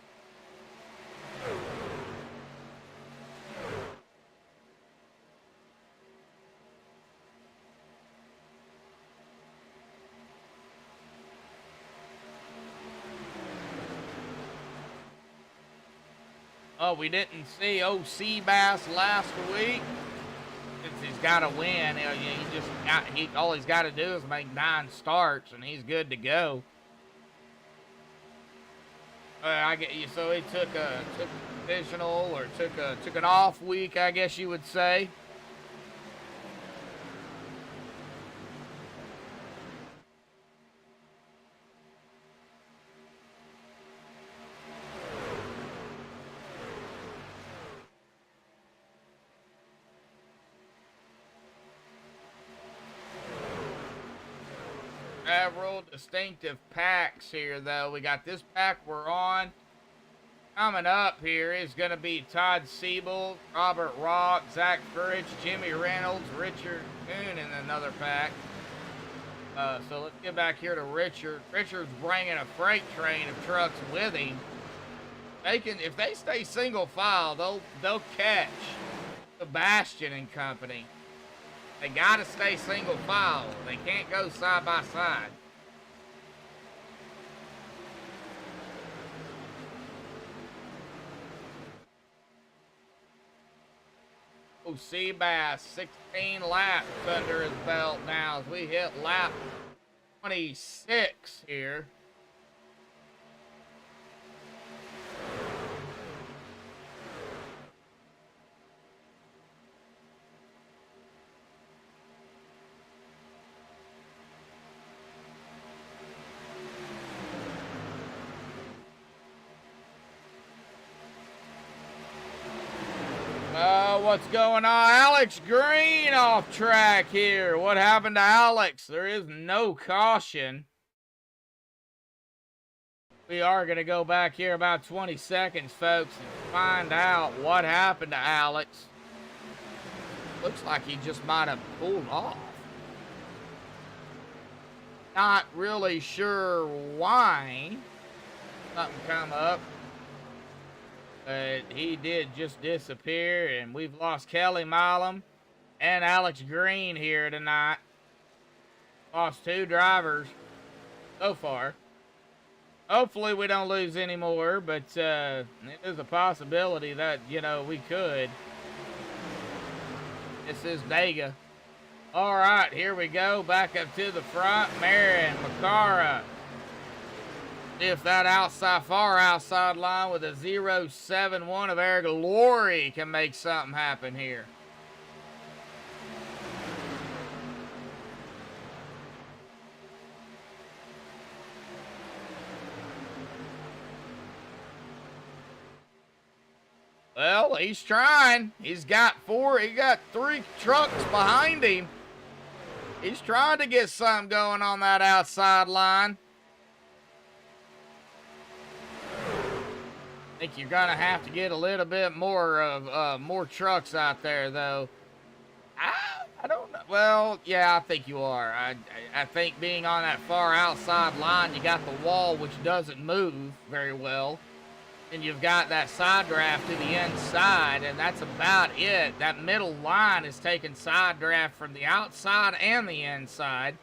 Oh, we didn't see Seabass last week. Since he's got to win, all he's got to do is make 9 starts, and he's good to go. So he took a provisional, or took an off week, I guess you would say. Several distinctive packs here, though. We got this pack we're on. Coming up here is going to be Todd Siebel, Robert Rock, Zach Courage, Jimmy Reynolds, Richard Kuhn in another pack. So let's get back here to Richard. Richard's bringing a freight train of trucks with him. If they stay single file, they'll catch Sebastian and company. They gotta stay single file. They can't go side by side. Oh, Seabass, 16 laps under his belt now as we hit lap 26 here. What's going on? Alex Green off track here. What happened to Alex? There is no caution. We are going to go back here about 20 seconds, folks, and find out what happened to Alex. Looks like he just might have pulled off. Not really sure why. Something come up. But he did just disappear, and we've lost Kelly Milam and Alex Green here tonight. Lost 2 drivers so far. Hopefully we don't lose any more, but it is a possibility that, you know, we could. This is Dega. All right, here we go. Back up to the front. Marin, Makara. If that far outside line with a 0.71 of air glory can make something happen here. Well, he's trying. He got 3 trucks behind him. He's trying to get something going on that outside line. I think you're gonna have to get a little bit more of more trucks out there, though. I don't know. Well, yeah, I think you are. I think being on that far outside line, you got the wall, which doesn't move very well. And you've got that side draft to the inside, and that's about it. That middle line is taking side draft from the outside and the inside.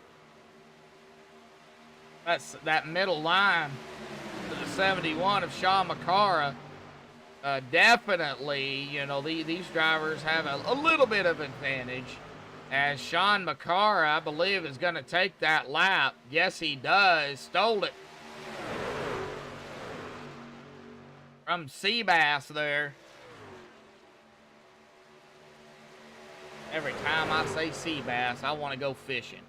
That middle line to the 71 of Sean McCara. Definitely, you know, these drivers have a little bit of advantage. As Sean McCara, I believe, is going to take that lap. Yes, he does. Stole it from Seabass there. Every time I say Seabass, I want to go fishing.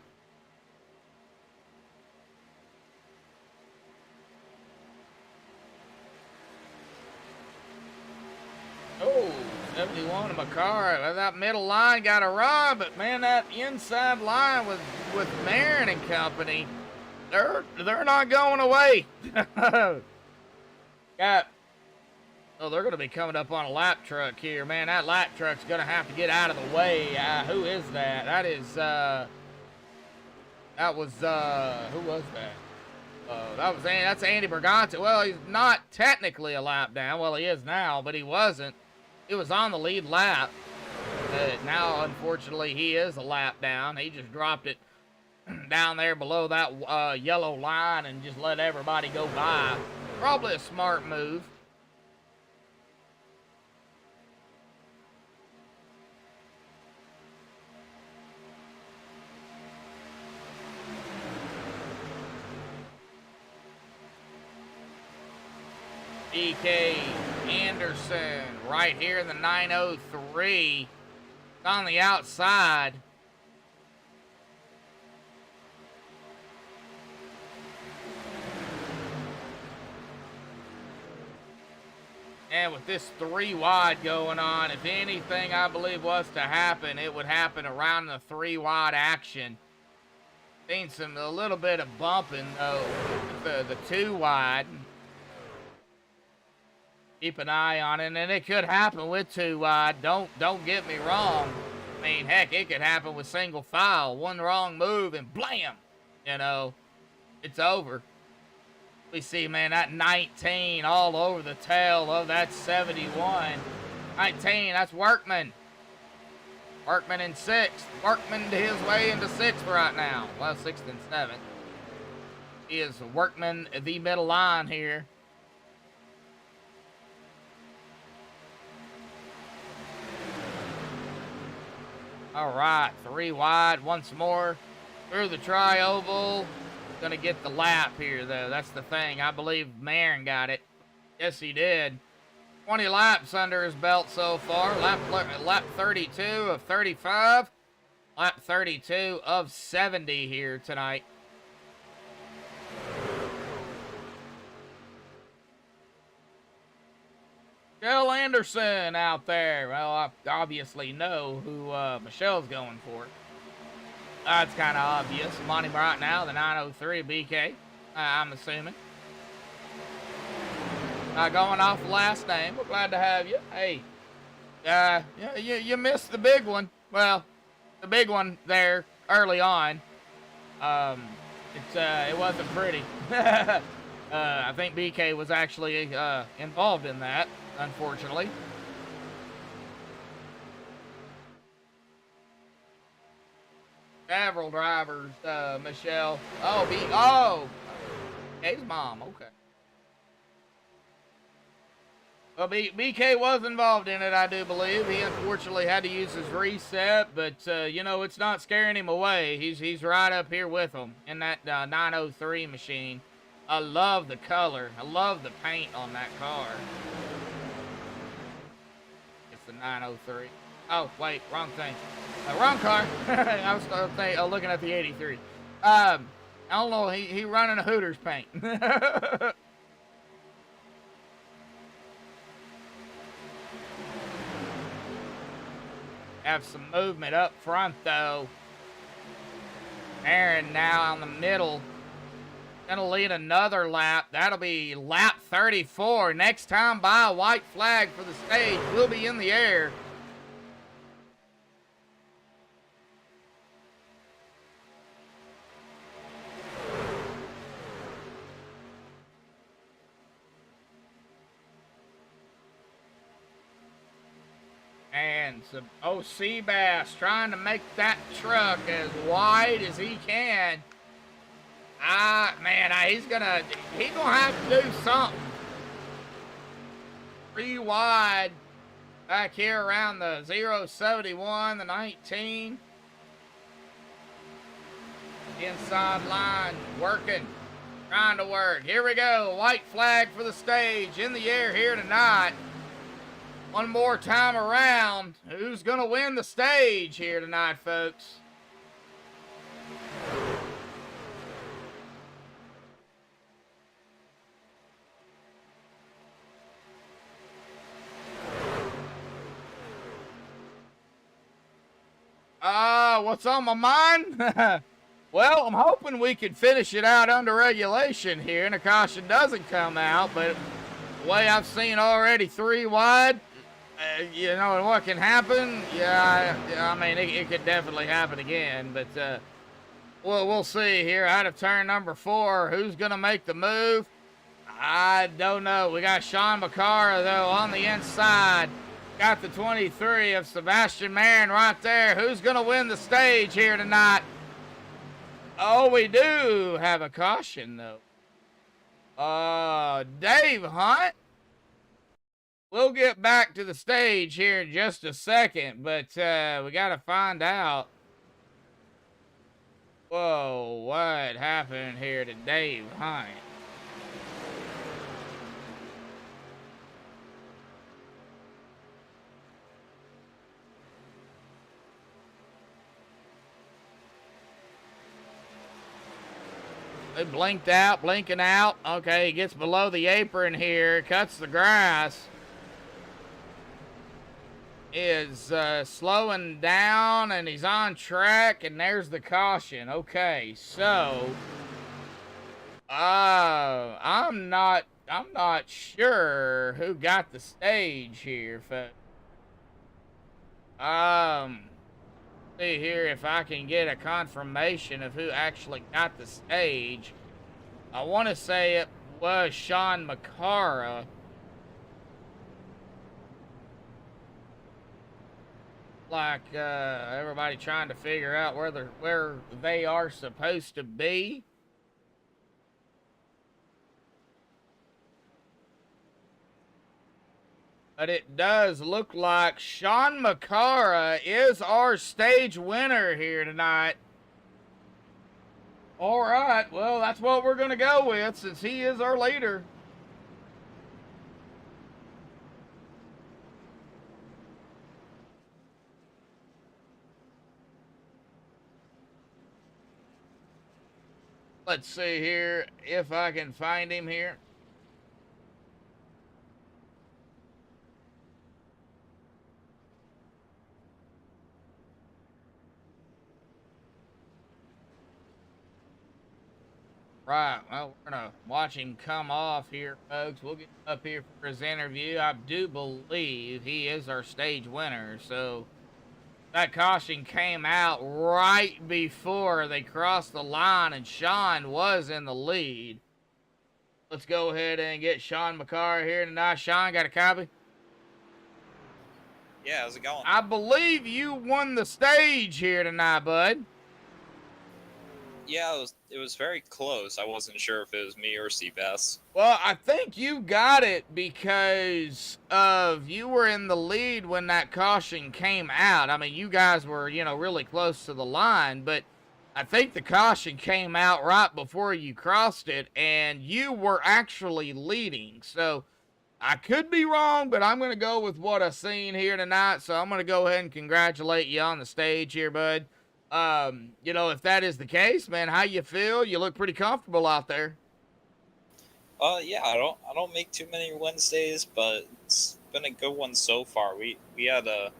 Oh, 71 of McCara. That middle line got a run, but man, that inside line with Marin and company, they're not going away. They're going to be coming up on a lap truck here. Man, that lap truck's going to have to get out of the way. Who is that? Who was that? That's Andy Bergante. Well, he's not technically a lap down. Well, he is now, but he wasn't. He was on the lead lap. Now, unfortunately, he is a lap down. He just dropped it down there below that yellow line and just let everybody go by. Probably a smart move. BK Anderson right here in the 903. It's on the outside. And with this 3 wide going on, if anything I believe was to happen, it would happen around the 3 wide action. Seen a little bit of bumping though with the 2 wide. Keep an eye on it, and it could happen with 2 wide. Don't get me wrong. I mean, heck, it could happen with single file. One wrong move and blam, you know, it's over. We see, man, that 19 all over the tail of that 71. 19, that's Workman. Workman in 6th. Workman to his way into 6th right now. Well, 6th and 7th. He is Workman the middle line here. All right, 3 wide once more through the tri-oval. Gonna get the lap here, though. That's the thing. I believe Marin got it. Yes, he did. 20 laps under his belt so far. Lap 32 of 35. Lap 32 of 70 here tonight. Michelle Anderson out there. Well, I obviously know who Michelle's going for. That's kind of obvious. I'm on him right now, the 903 BK, I'm assuming. Going off the last name. We're glad to have you. Hey, you missed the big one. Well, the big one there early on. It wasn't pretty. I think BK was actually involved in that, unfortunately. Several drivers, Michelle. Oh, K's mom, okay. Well, BK was involved in it, I do believe. He unfortunately had to use his reset, but, you know, it's not scaring him away. He's right up here with him in that 903 machine. I love the color. I love the paint on that car. It's the 903. Oh, wait, wrong thing. Wrong car. I was looking at the 83. I don't know. He running a Hooters paint. have some movement up front, though. Aaron now in the middle. Gonna lead another lap. That'll be lap 34. Next time by, a white flag for the stage will be in the air. And some Seabass trying to make that truck as wide as he can. Man, he's gonna have to do something. 3 wide back here around the 071, the 19. Inside line, working, trying to work. Here we go, white flag for the stage in the air here tonight. One more time around. Who's gonna win the stage here tonight, folks? What's on my mind? Well, I'm hoping we could finish it out under regulation here and a caution doesn't come out, but the way I've seen already 3 wide, you know, and what can happen? Yeah, I mean, it could definitely happen again, but we'll see here. Out of turn number 4, who's going to make the move? I don't know. We got Sean McCara, though, on the inside. Got the 23 of Sebastian Marin right there. Who's going to win the stage here tonight? Oh, we do have a caution, though. Dave Hunt. We'll get back to the stage here in just a second, but we got to find out. Whoa, what happened here to Dave Hunt? They blinked out, blinking out. Okay, he gets below the apron here, cuts the grass. Is slowing down, and he's on track, and there's the caution. Okay, so I'm not sure who got the stage here, folks. See here if I can get a confirmation of who actually got the stage. I want to say it was Sean McCara. Like everybody trying to figure out where they are supposed to be. But it does look like Sean McCara is our stage winner here tonight. All right, well, that's what we're going to go with since he is our leader. Let's see here if I can find him here. Right, well, we're going to watch him come off here, folks. We'll get up here for his interview. I do believe he is our stage winner, so that caution came out right before they crossed the line, and Sean was in the lead. Let's go ahead and get Sean McCara here tonight. Sean, got a copy? Yeah, how's it going? I believe you won the stage here tonight, bud. Yeah, it was very close. I wasn't sure if it was me or Seabass. Well, I think you got it because you were in the lead when that caution came out. I mean, you guys were, you know, really close to the line, but I think the caution came out right before you crossed it, and you were actually leading. So I could be wrong, but I'm going to go with what I've seen here tonight. So I'm going to go ahead and congratulate you on the stage here, bud. You know, if that is the case, man, how you feel? You look pretty comfortable out there. Yeah, I don't make too many Wednesdays, but it's been a good one so far. We had a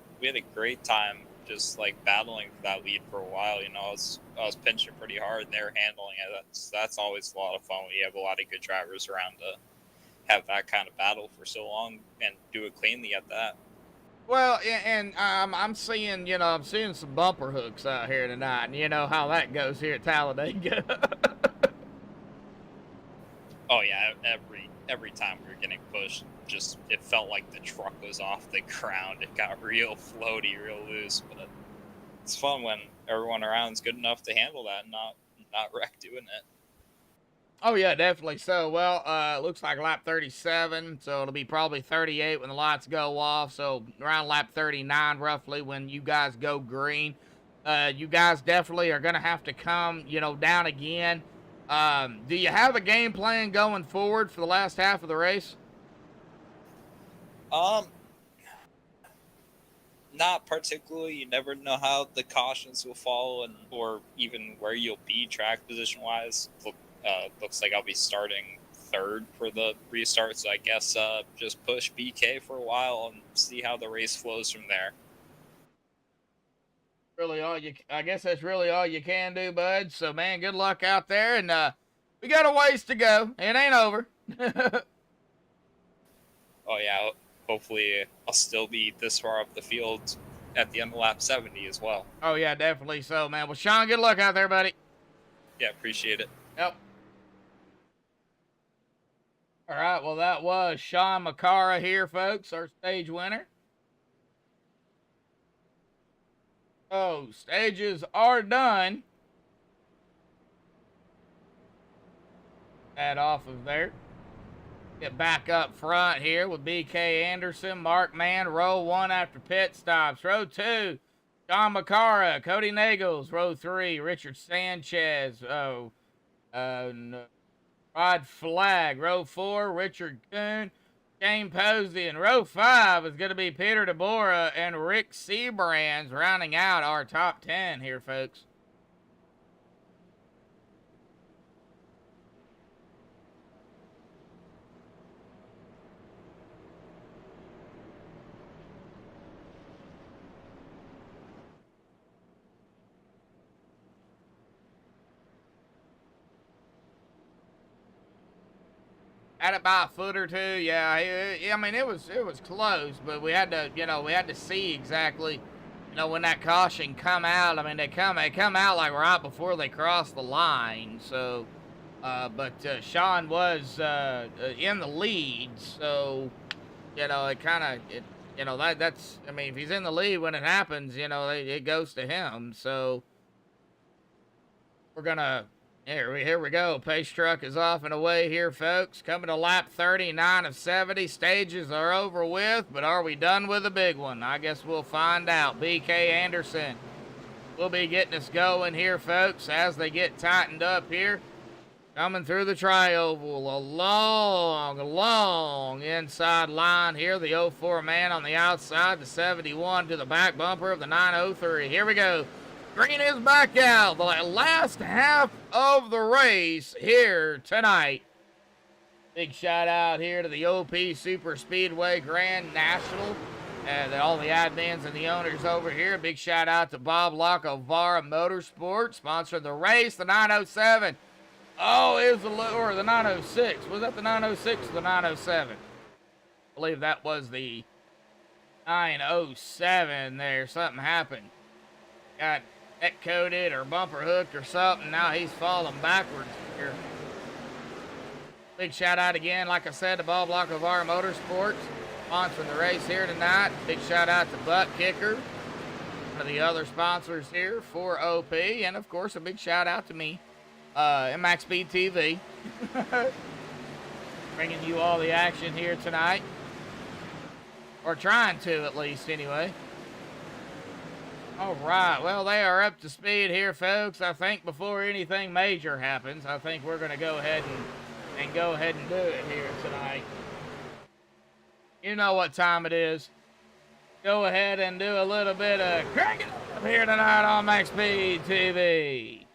great time just like battling for that lead for a while. You know, I was pinching pretty hard, and they were handling it. That's always a lot of fun when you have a lot of good drivers around to have that kind of battle for so long and do it cleanly at that. Well, and I'm seeing, I'm seeing some bumper hooks out here tonight, and you know how that goes here at Talladega. Oh yeah, every time we were getting pushed, just it felt like the truck was off the ground. It got real floaty, real loose, but it's fun when everyone around is good enough to handle that and not wreck doing it. Oh yeah, definitely. So, well, looks like lap 37, so it'll be probably 38 when the lights go off. So around lap 39, roughly, when you guys go green, you guys definitely are gonna have to come, down again. Do you have a game plan going forward for the last half of the race? Not particularly. You never know how the cautions will fall or even where you'll be track position wise. Looks like I'll be starting third for the restart, so I guess just push BK for a while and see how the race flows from there. I guess that's really all you can do, bud. So, man, good luck out there, and we got a ways to go. It ain't over. Oh yeah, hopefully I'll still be this far up the field at the end of lap 70 as well. Oh yeah, definitely so, man. Well, Sean, good luck out there, buddy. Yeah, appreciate it. Yep. All right, well, that was Sean Macara here, folks, our stage winner. Oh, stages are done. That off of there. Get back up front here with BK Anderson, Mark Mann, row 1 after pit stops. Row 2, Sean Macara, Cody Nagels. Row 3, Richard Sanchez. Rod Flag. Row 4, Richard Kuhn, Shane Posey. And row 5 is going to be Peter DeBora and Rick Seabrands rounding out our top 10 here, folks. Had it by a foot or two, yeah. I mean, it was close, but we had to see exactly, when that caution come out. I mean, they come out like right before they crossed the line. So, but Sean was in the lead, so it kind of that's. I mean, if he's in the lead when it happens, it goes to him. So we're gonna. Here we go. Pace truck is off and away here, folks. Coming to lap 39 of 70. Stages are over with, but are we done with the big one? I guess we'll find out. BK Anderson will be getting us going here, folks, as they get tightened up here. Coming through the tri-oval. A long inside line here. The 04 man on the outside. The 71 to the back bumper of the 903. Here we go. Green is back out. The last half of the race here tonight. Big shout out here to the OP Super Speedway Grand National and all the admins and the owners over here. Big shout out to Bob Lacovara Motorsports sponsoring the race. The 907. Oh, it was the 906. Was that the 906 or the 907? I believe that was the 907 there. Something happened. Got neck coated or bumper hooked or something. Now he's falling backwards here. Big shout out again, like I said, to Bob Lacovara Motorsports sponsoring the race here tonight. Big shout out to Butt Kicker, one of the other sponsors here for OP, and of course a big shout out to me and MaxspeedTV, bringing you all the action here tonight, or trying to at least anyway. All right, well, they are up to speed here, folks. I think before anything major happens, I think we're going to go ahead and do it here tonight. You know what time it is. Go ahead and do a little bit of cranking up here tonight on MaxspeedTV.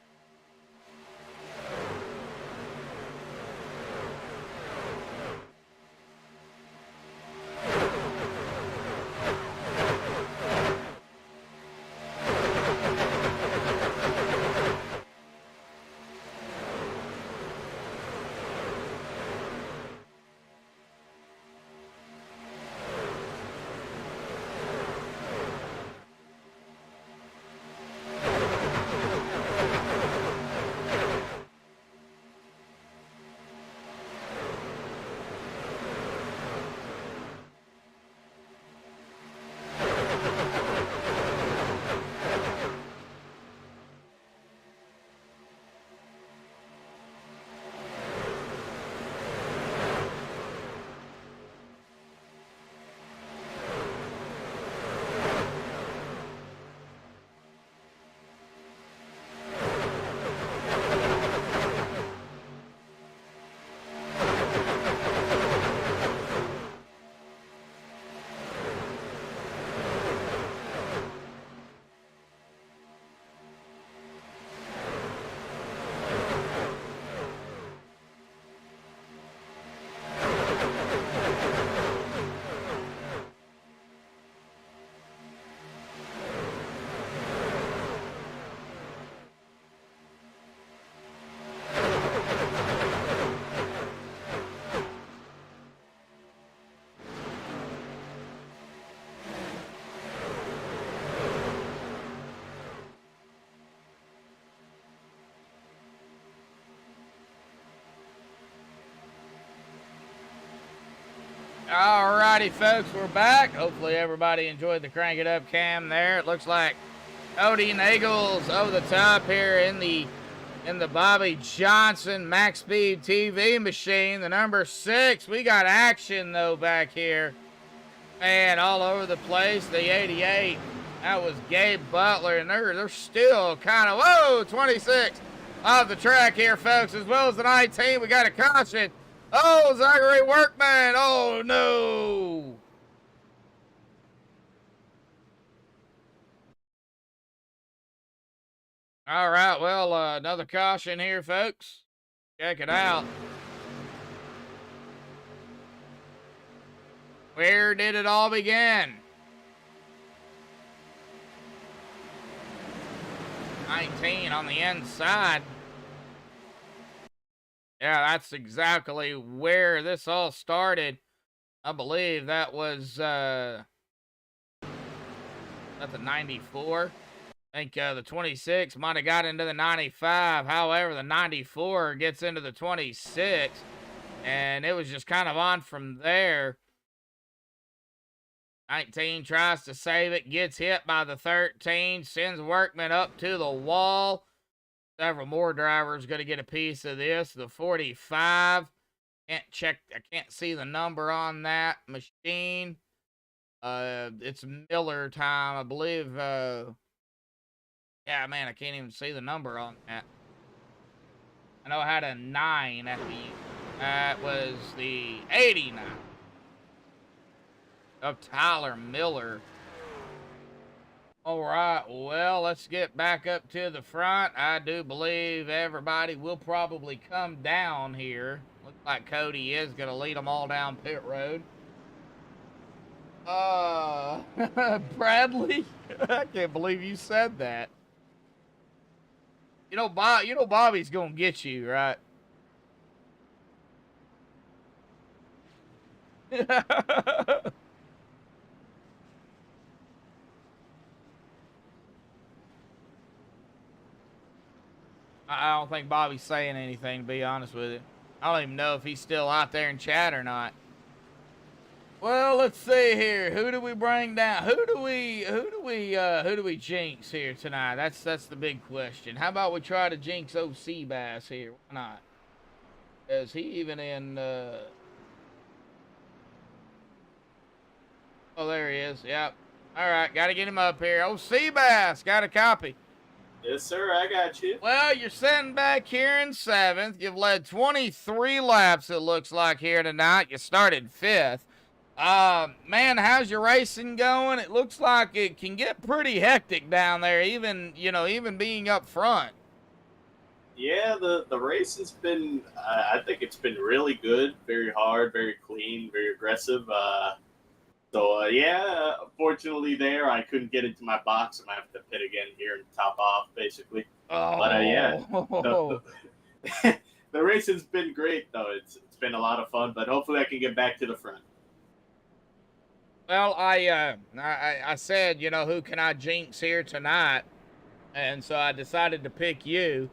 Alrighty, folks, we're back. Hopefully everybody enjoyed the Crank It Up cam there. It looks like Cody Nagels over the top here in the Bobby Johnson MaxspeedTV machine, the number 6. We got action though back here, man, all over the place. The 88, that was Gabe Butler, and they're still kind of, whoa, 26 off the track here, folks, as well as the 19. We got a caution. Oh, Zachary Workman. Oh, no. All right, well, another caution here, folks. Check it out. Where did it all begin? 19 on the inside. Yeah, that's exactly where this all started. I believe that was, that's a 94. I think the 26 might have got into the 95. However, the 94 gets into the 26. And it was just kind of on from there. 19 tries to save it, gets hit by the 13, sends Workman up to the wall. Several more drivers going to get a piece of this. The 45. I can't see the number on that machine. It's Miller time, I believe. Yeah, man, I can't even see the number on that. I know I had a 9 at the end. That was the 89 of Tyler Miller. All right, well, let's get back up to the front. I do believe everybody will probably come down here. Looks like Cody is going to lead them all down pit road. Bradley? I can't believe you said that. You know, Bobby's going to get you, right? I don't think Bobby's saying anything, to be honest with you. I don't even know if he's still out there in chat or not. Well, let's see here. Who do we bring down? Who do we jinx here tonight? That's the big question. How about we try to jinx old Seabass here? Why not? Is he even in oh, there he is. Yep. All right, got to get him up here. Oh, Seabass, got a copy. Yes, sir, I got you. Well, you're sitting back here in 7th. You've led 23 laps, it looks like, here tonight. You started 5th. Man, how's your racing going? It looks like it can get pretty hectic down there, even being up front. Yeah, the race has been, I think it's been really good, very hard, very clean, very aggressive. Yeah, unfortunately there, I couldn't get into my box. I'm going to have to pit again here and top off, basically. Oh. But, yeah, the race has been great, though. It's been a lot of fun, but hopefully I can get back to the front. Well, I said, you know, who can I jinx here tonight? And so I decided to pick you.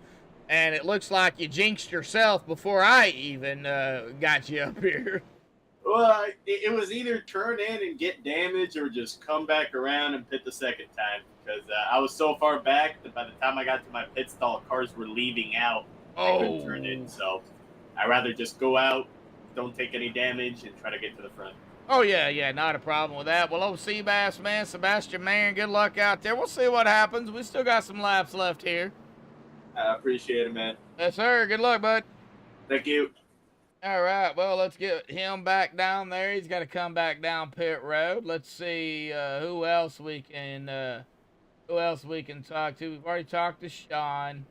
And it looks like you jinxed yourself before I even got you up here. Well, it was either turn in and get damage or just come back around and pit the second time. Because I was so far back that by the time I got to my pit stall, cars were leaving out. I couldn't turn in. So I'd rather just go out, don't take any damage, and try to get to the front. Oh, yeah, not a problem with that. Well, old Seabass, man, Sebastian Marin, good luck out there. We'll see what happens. We still got some laps left here. I appreciate it, man. Yes, sir. Good luck, bud. Thank you. All right, well, let's get him back down there. He's got to come back down pit road. Let's see who else we can talk to. We've already talked to Sean.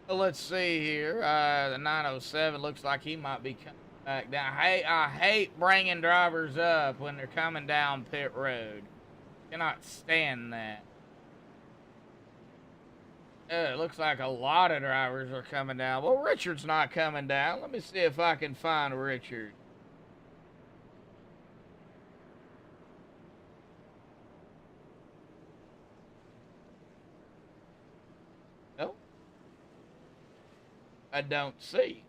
Well, let's see here. The 907 looks like he might be coming back down. Hey, I hate bringing drivers up when they're coming down pit road. Cannot stand that. It looks like a lot of drivers are coming down. Well, Richard's not coming down. Let me see if I can find Richard. Nope. I don't see.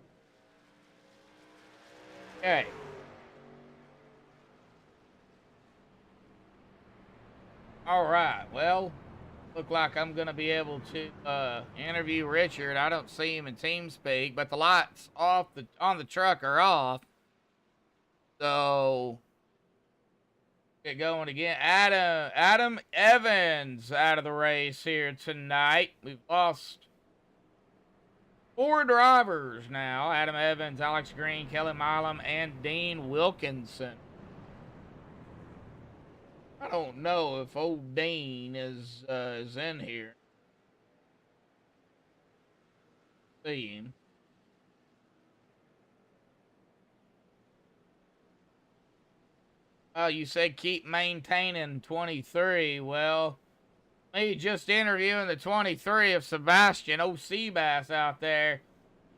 Okay. All right. Well, look like I'm gonna be able to interview Richard. I don't see him in TeamSpeak, but the lights on the truck are off. So get going again. Adam Evans out of the race here tonight. We've lost 4 drivers now. Adam Evans, Alex Green, Kelly Milam, and Dean Wilkinson. I don't know if old Dean is in here. See him. Oh, you said keep maintaining 23. Well, me just interviewing the 23 of Sebastian Seabass out there.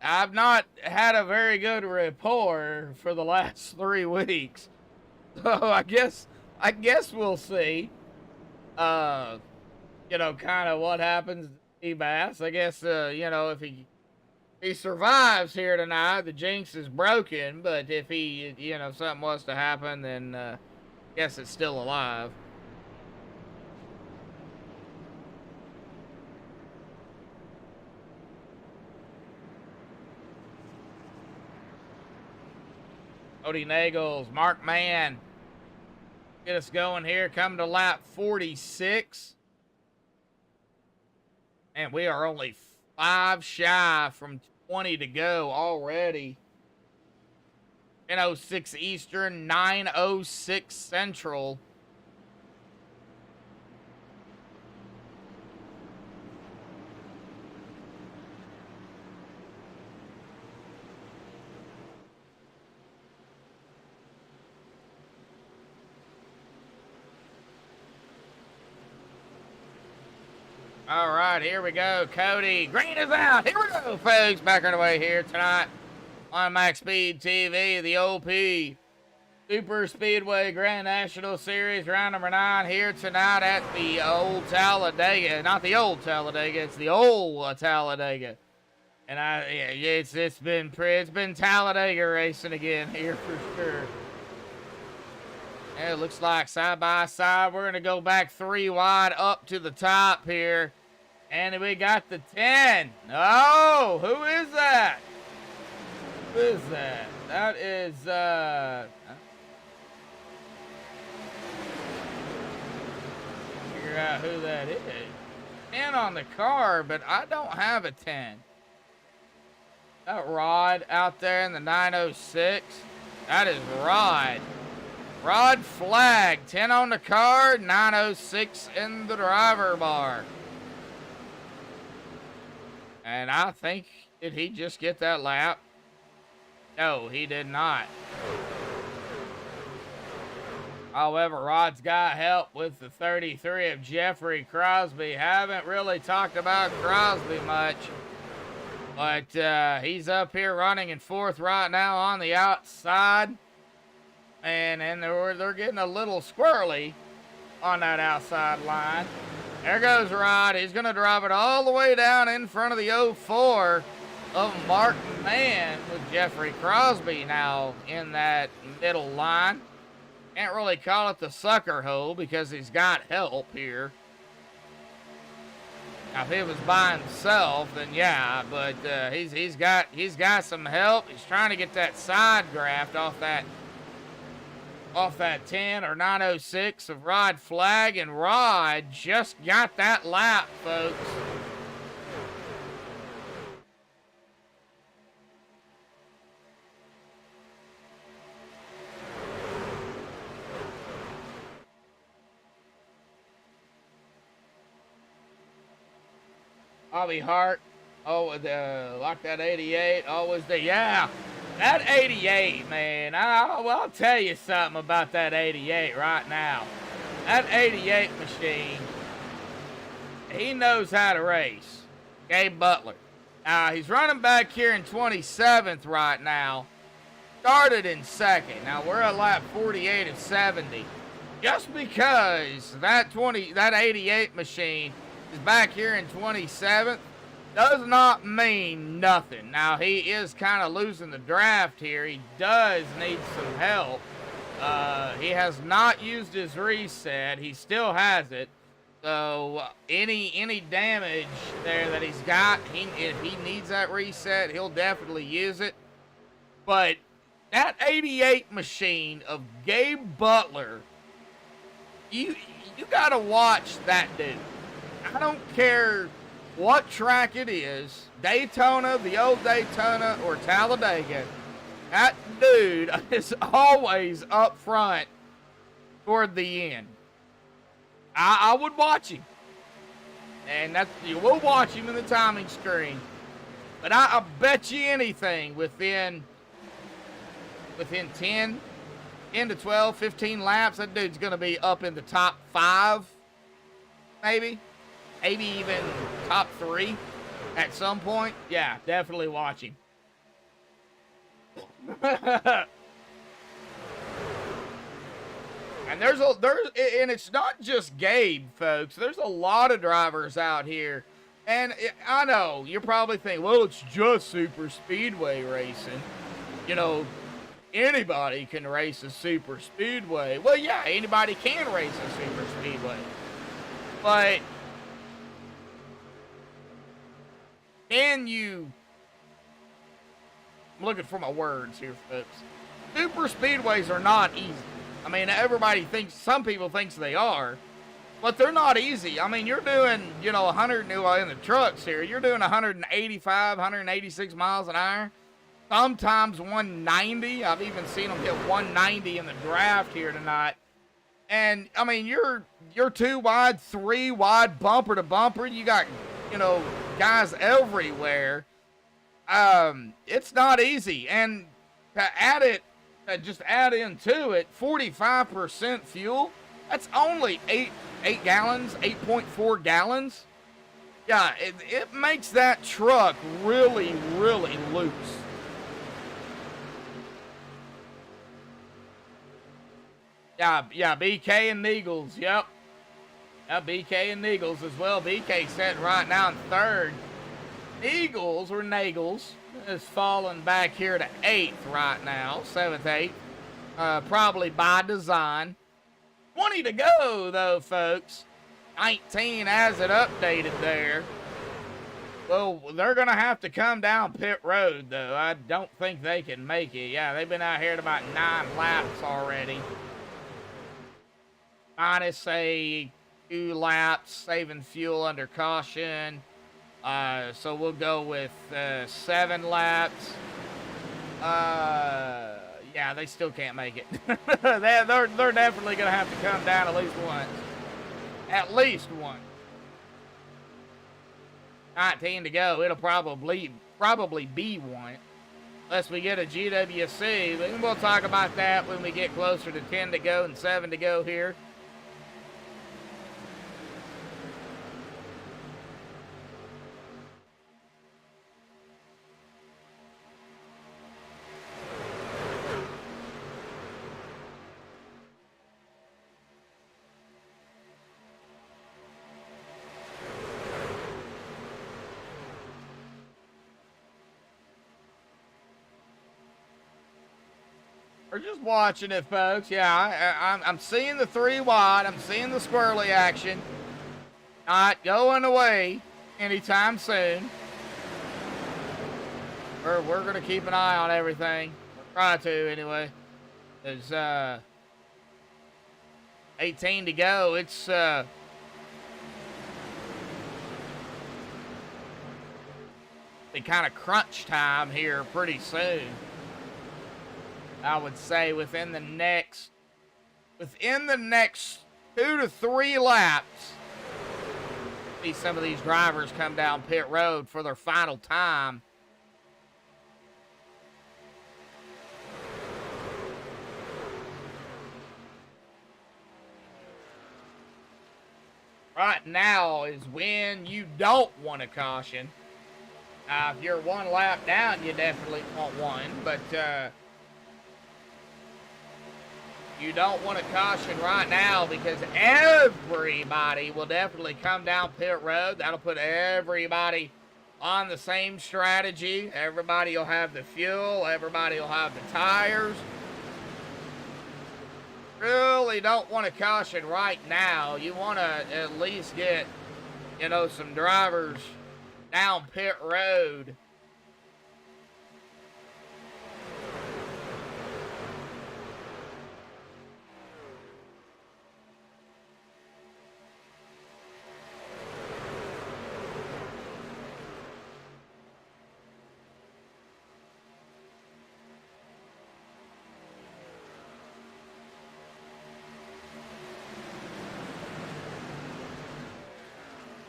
I've not had a very good rapport for the last 3 weeks. So I guess we'll see. You know, kind of what happens to Seabass. I guess if he survives here tonight, the jinx is broken, but if he, something was to happen, then I guess it's still alive. Cody Nagels, Mark Mann, get us going here. Coming to lap 46. And we are only 5 shy from 20 to go already. 10:06 Eastern, 9:06 Central. All right, here we go. Cody Green is out. Here we go, folks. Back on the way here tonight on MaxspeedTV, the OP Super Speedway Grand National Series, round number 9 here tonight at the old Talladega. Not the old Talladega, it's the old Talladega. And it's been Talladega racing again here for sure. And it looks like side by side, we're gonna go back 3 wide up to the top here. And we got the 10. Oh, who is that? Who is that? That is, figure out who that is. 10 on the car, but I don't have a 10. That Rod out there in the 906. That is Rod. Rod Flag, 10 on the car, 906 in the driver bar. And I think, did he just get that lap? No, he did not. However, Rod's got help with the 33 of Jeffrey Crosby. Haven't really talked about Crosby much. But he's up here running in 4th right now on the outside. And they're getting a little squirrely on that outside line. There goes Rod. He's going to drive it all the way down in front of the 04 of Mark Mann with Jeffrey Crosby now in that middle line. Can't really call it the sucker hole because he's got help here. Now, if he was by himself, then yeah, but he's got some help. He's trying to get that side draft off that 10 or 906 of Rod Flag, and Rod just got that lap, folks. Bobby Hart, like that 88, always the, yeah. That 88, man, I'll tell you something about that 88 right now. That 88 machine, he knows how to race. Gabe Butler. Now, he's running back here in 27th right now. Started in 2nd. Now, we're at lap 48 of 70. Just because that 88 machine is back here in 27th, does not mean nothing. Now, he is kind of losing the draft here. He does need some help. He has not used his reset. He still has it. So any damage there that he's got, if he needs that reset, he'll definitely use it. But that 88 machine of Gabe Butler, you got to watch that dude. I don't care what track it is, Daytona, the old Daytona, or Talladega, that dude is always up front toward the end. I would watch him. And you will watch him in the timing screen. But I bet you anything within 10 to 12, 15 laps, that dude's going to be up in the top 5, maybe even top 3 at some point. Yeah, definitely watch him. And and it's not just Gabe, folks. There's a lot of drivers out here. And I know, you're probably thinking, well, it's just super speedway racing. You know, anybody can race a super speedway. Well, yeah, anybody can race a super speedway. But can you... I'm looking for my words here, folks. Super speedways are not easy. I mean, some people think they are, but they're not easy. I mean, you're doing, 100 in the trucks here. You're doing 185, 186 miles an hour. Sometimes 190. I've even seen them hit 190 in the draft here tonight. And, I mean, you're 2 wide, 3 wide, bumper to bumper. You got, guys everywhere. It's not easy. And to just add into it 45% fuel, that's only 8 gallons, 8.4 gallons. Yeah, it makes that truck really, really loose. Yeah, BK and Neagles, yep. Yeah, BK and Neagles as well. BK sitting right now in 3rd. Eagles, or Nagels, is falling back here to 8th right now, 7th, 8th. Probably by design. 20 to go, though, folks. 19 has it updated there. Well, they're going to have to come down pit road, though. I don't think they can make it. Yeah, they've been out here at about 9 laps already. Minus, say, 2 laps, saving fuel under caution. So we'll go with 7 laps. Yeah, they still can't make it. they're definitely going to have to come down at least once. At least once. 19 to go. It'll probably be one. Unless we get a GWC. But we'll talk about that when we get closer to 10 to go and 7 to go here. We're just watching it, folks. Yeah, I'm seeing the 3 wide. I'm seeing the squirrely action. Not going away anytime soon. We're going to keep an eye on everything. We'll try to, anyway. There's 18 to go. It's the kind of crunch time here pretty soon. I would say within the next 2 to 3 laps, see some of these drivers come down pit road for their final time. Right now is when you don't want to caution. If you're 1 lap down, you definitely want one, but you don't want to caution right now because everybody will definitely come down pit road. That'll put everybody on the same strategy. Everybody will have the fuel. Everybody will have the tires. Really don't want to caution right now. You want to at least get, you know, some drivers down pit road.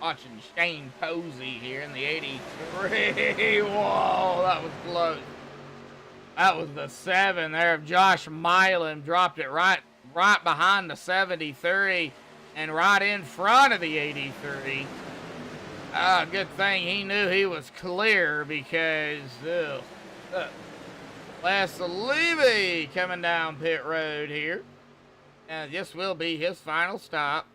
Watching Shane Posey here in the 83. Whoa, that was close. That was the 7 there of Josh Milan. Dropped it right behind the 73 and right in front of the 83. Good thing he knew he was clear because Les Levy coming down pit road here. And this will be his final stop.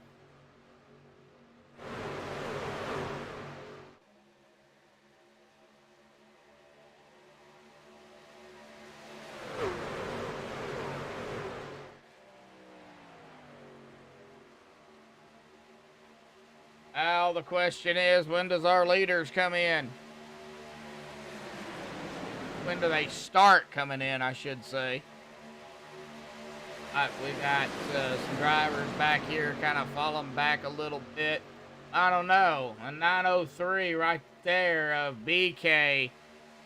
Now the question is, when does our leaders come in? When do they start coming in, I should say. We got some drivers back here kind of falling back a little bit. I don't know. A 903 right there of BK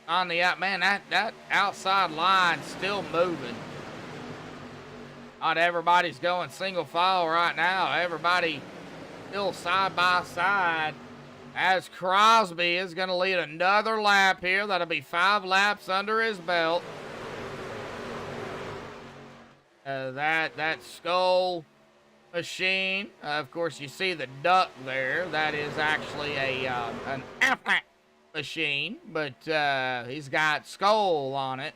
on the out. Man, that outside line still moving. Not everybody's going single file right now. Everybody still side by side, as Crosby is going to lead another lap here. That'll be 5 laps under his belt. That skull machine, of course, you see the duck there. That is actually an Aflac machine, but he's got skull on it.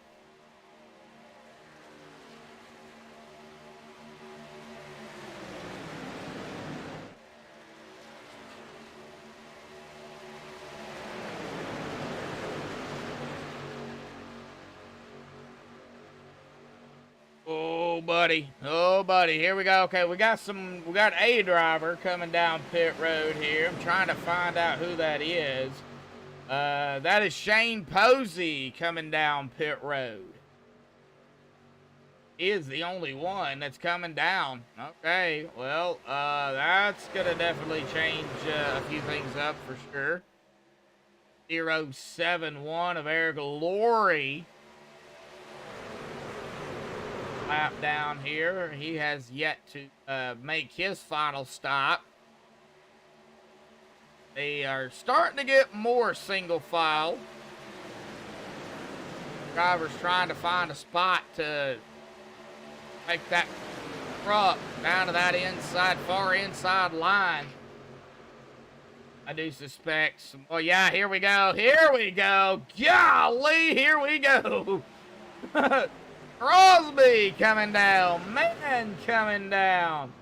Oh buddy, here we go. Okay, we got a driver coming down pit road here. I'm trying to find out who that is. That is Shane Posey coming down pit road. He is the only one that's coming down. Okay, well, that's gonna definitely change a few things up for sure. 071 of Eric Laurie. Lap down here. He has yet to make his final stop. They are starting to get more single file. Drivers trying to find a spot to take that truck down to that inside, far inside line. I do suspect some. Oh yeah, here we go. Here we go. Golly, here we go. Crosby coming down. Man coming down.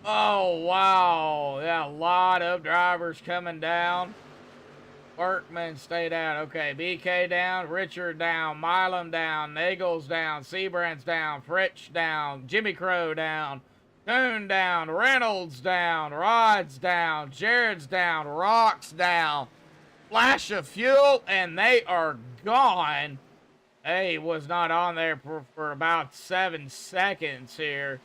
Oh, wow. Yeah, a lot of drivers coming down. Workman stayed out. Okay, BK down. Richard down. Milam down. Nagels down. Seabrand's down. Fritch down. Jimmy Crow down. Coon down. Reynolds down. Rod's down. Jared's down. Rock's down. Flash of fuel, and they are gone. Hey, was not on there for about 7 seconds here.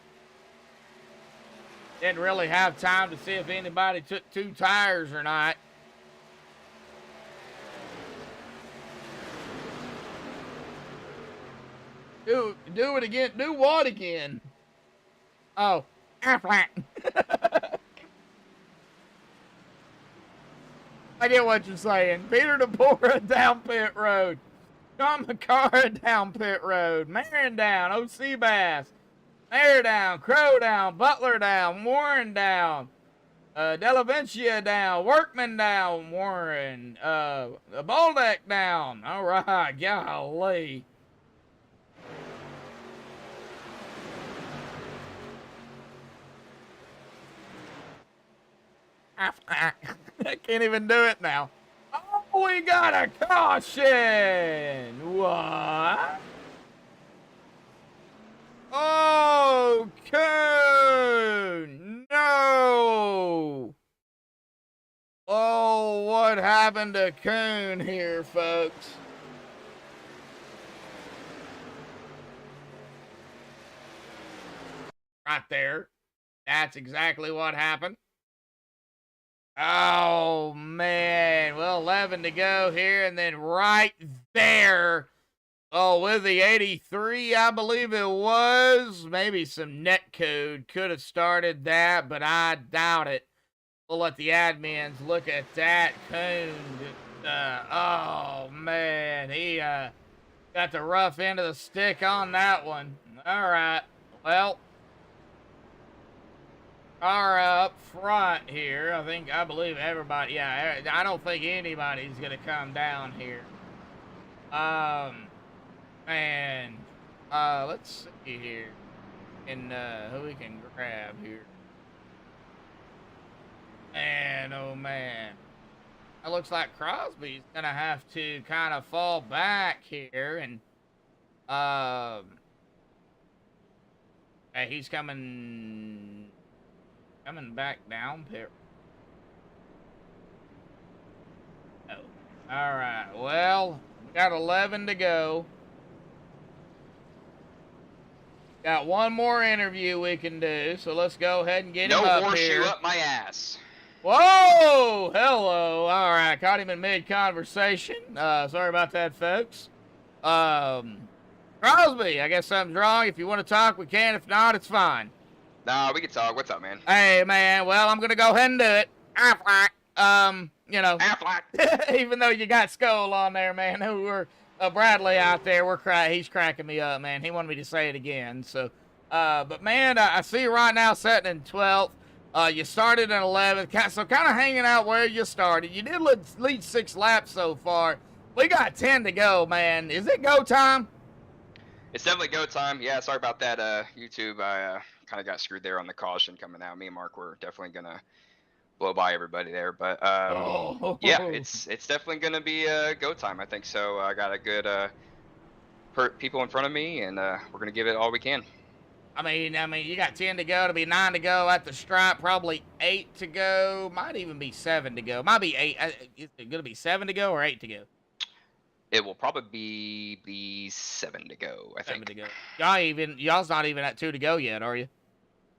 Didn't really have time to see if anybody took 2 tires or not. Do it again. Do what again? Oh, Aflac. I get what you're saying. Peter DeBora down pit road. John McCarra down pit road. Marion down. O.C. Bass. Mayer down. Crow down. Butler down. Warren down. Delavencia down. Workman down. Warren. Boldeck down. All right. Golly. I can't even do it now. We got a caution. What? Oh, Coon. No. Oh, what happened to Coon here, folks? Right there. That's exactly what happened. Oh, man. Well, 11 to go here, and then right there. Oh, with the 83, I believe it was. Maybe some net code could have started that, but I doubt it. We'll let the admins look at that. Coon. Oh, man. He got the rough end of the stick on that one. All right. Well, are up front here. I believe everybody. Yeah, I don't think anybody's gonna come down here. And let's see here, and who we can grab here. Man, oh man, it looks like Crosby's gonna have to kind of fall back here, and he's coming back down pit. Oh, all right. Well, we got 11 to go. Got one more interview we can do, so let's go ahead and get him up here. No horseshoe up my ass. Whoa! Hello. All right, caught him in mid-conversation. Sorry about that, folks. Crosby, I guess something's wrong. If you want to talk, we can. If not, it's fine. Nah, we can talk. What's up, man? Hey, man. Well, I'm gonna go ahead and do it. You know, Affleck. even though you got Skull on there, man, who were Bradley out there, he's cracking me up, man. He wanted me to say it again. So, but man, I see you right now sitting in 12th. You started in 11th, so kind of hanging out where you started. You did lead 6 laps so far. We got 10 to go, man. Is it go time? It's definitely go time. Yeah, sorry about that, YouTube. I kind of got screwed there on the caution coming out. Me and Mark were definitely gonna blow by everybody there, but yeah, it's definitely gonna be go time. I think so. I got a good people in front of me, and we're gonna give it all we can. I mean, you got 10 to go. It'll be 9 to go at the stripe. Probably 8 to go. Might even be 7 to go. Might be 8. Is it gonna be 7 to go or 8 to go? It will probably be 7 to go, I think. 7 to go. Y'all's not even at 2 to go yet, are you?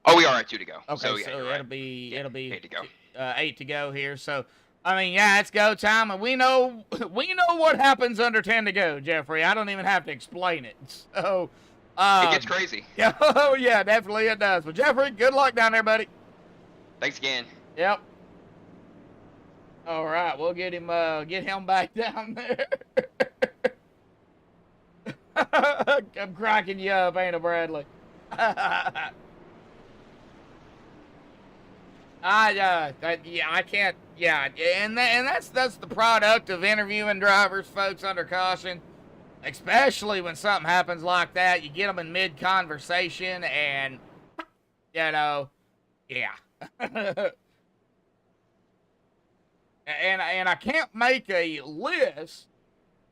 Oh, we are at 2 to go. Okay, so, yeah, so it'll right. be 8 to go. 8 to go here. So, I mean, yeah, it's go time, and we know what happens under 10 to go, Jeffrey. I don't even have to explain it. So, it gets crazy. Yeah, oh yeah, definitely it does. But Jeffrey, good luck down there, buddy. Thanks again. Yep. All right, we'll get him back down there. I'm cracking you up, ain't I, Bradley? I can't. Yeah, and that's the product of interviewing drivers, folks, under caution. Especially when something happens like that, you get them in mid-conversation, and you know, yeah. and I can't make a list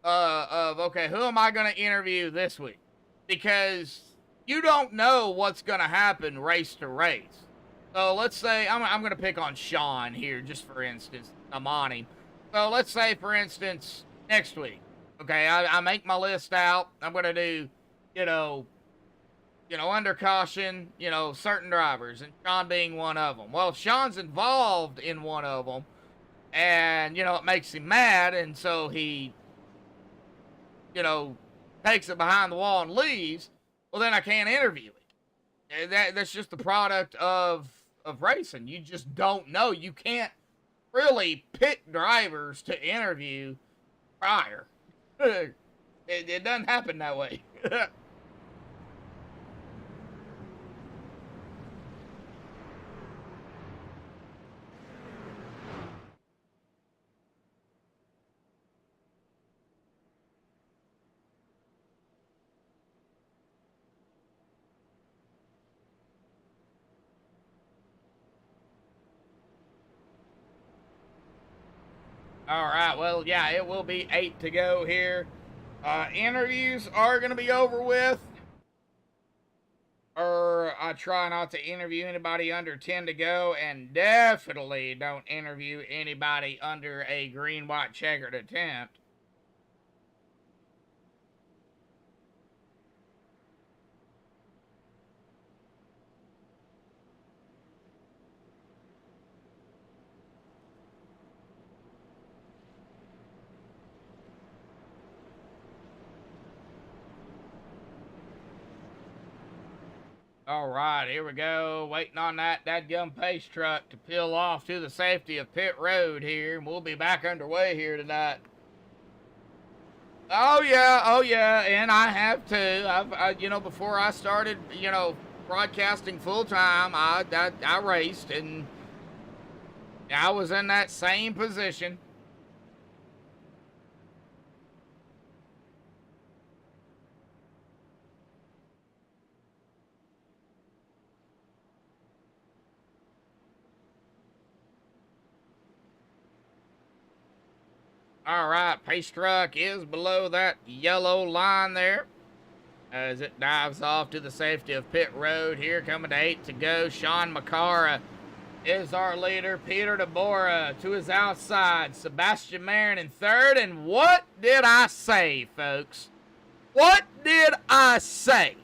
of okay, who am I going to interview this week? Because you don't know what's going to happen race to race. So let's say I'm going to pick on Sean here, just for instance. I'm on him. So let's say, for instance, next week. Okay, I make my list out. I'm going to do, you know, under caution, certain drivers, and Sean being one of them. Well, if Sean's involved in one of them, and, it makes him mad, and so he, takes it behind the wall and leaves, well, then I can't interview it. That's just the product of racing. You just don't know. You can't really pick drivers to interview prior. It doesn't happen that way. All right, well, yeah, it will be 8 to go here. Interviews are going to be over with. Or I try not to interview anybody under 10 to go, and definitely don't interview anybody under a green, white, checkered attempt. All right, here we go. Waiting on that dadgum pace truck to peel off to the safety of pit road here. And we'll be back underway here tonight. Oh yeah, and I have too. You know, before I started, you know, broadcasting full time, I raced, and I was in that same position. All right, pace truck is below that yellow line there as it dives off to the safety of pit road here. Coming to 8 to go. Sean McCara is our leader. Peter DeBora to his outside. Sebastian Marin in third. And what did I say, folks? What did I say?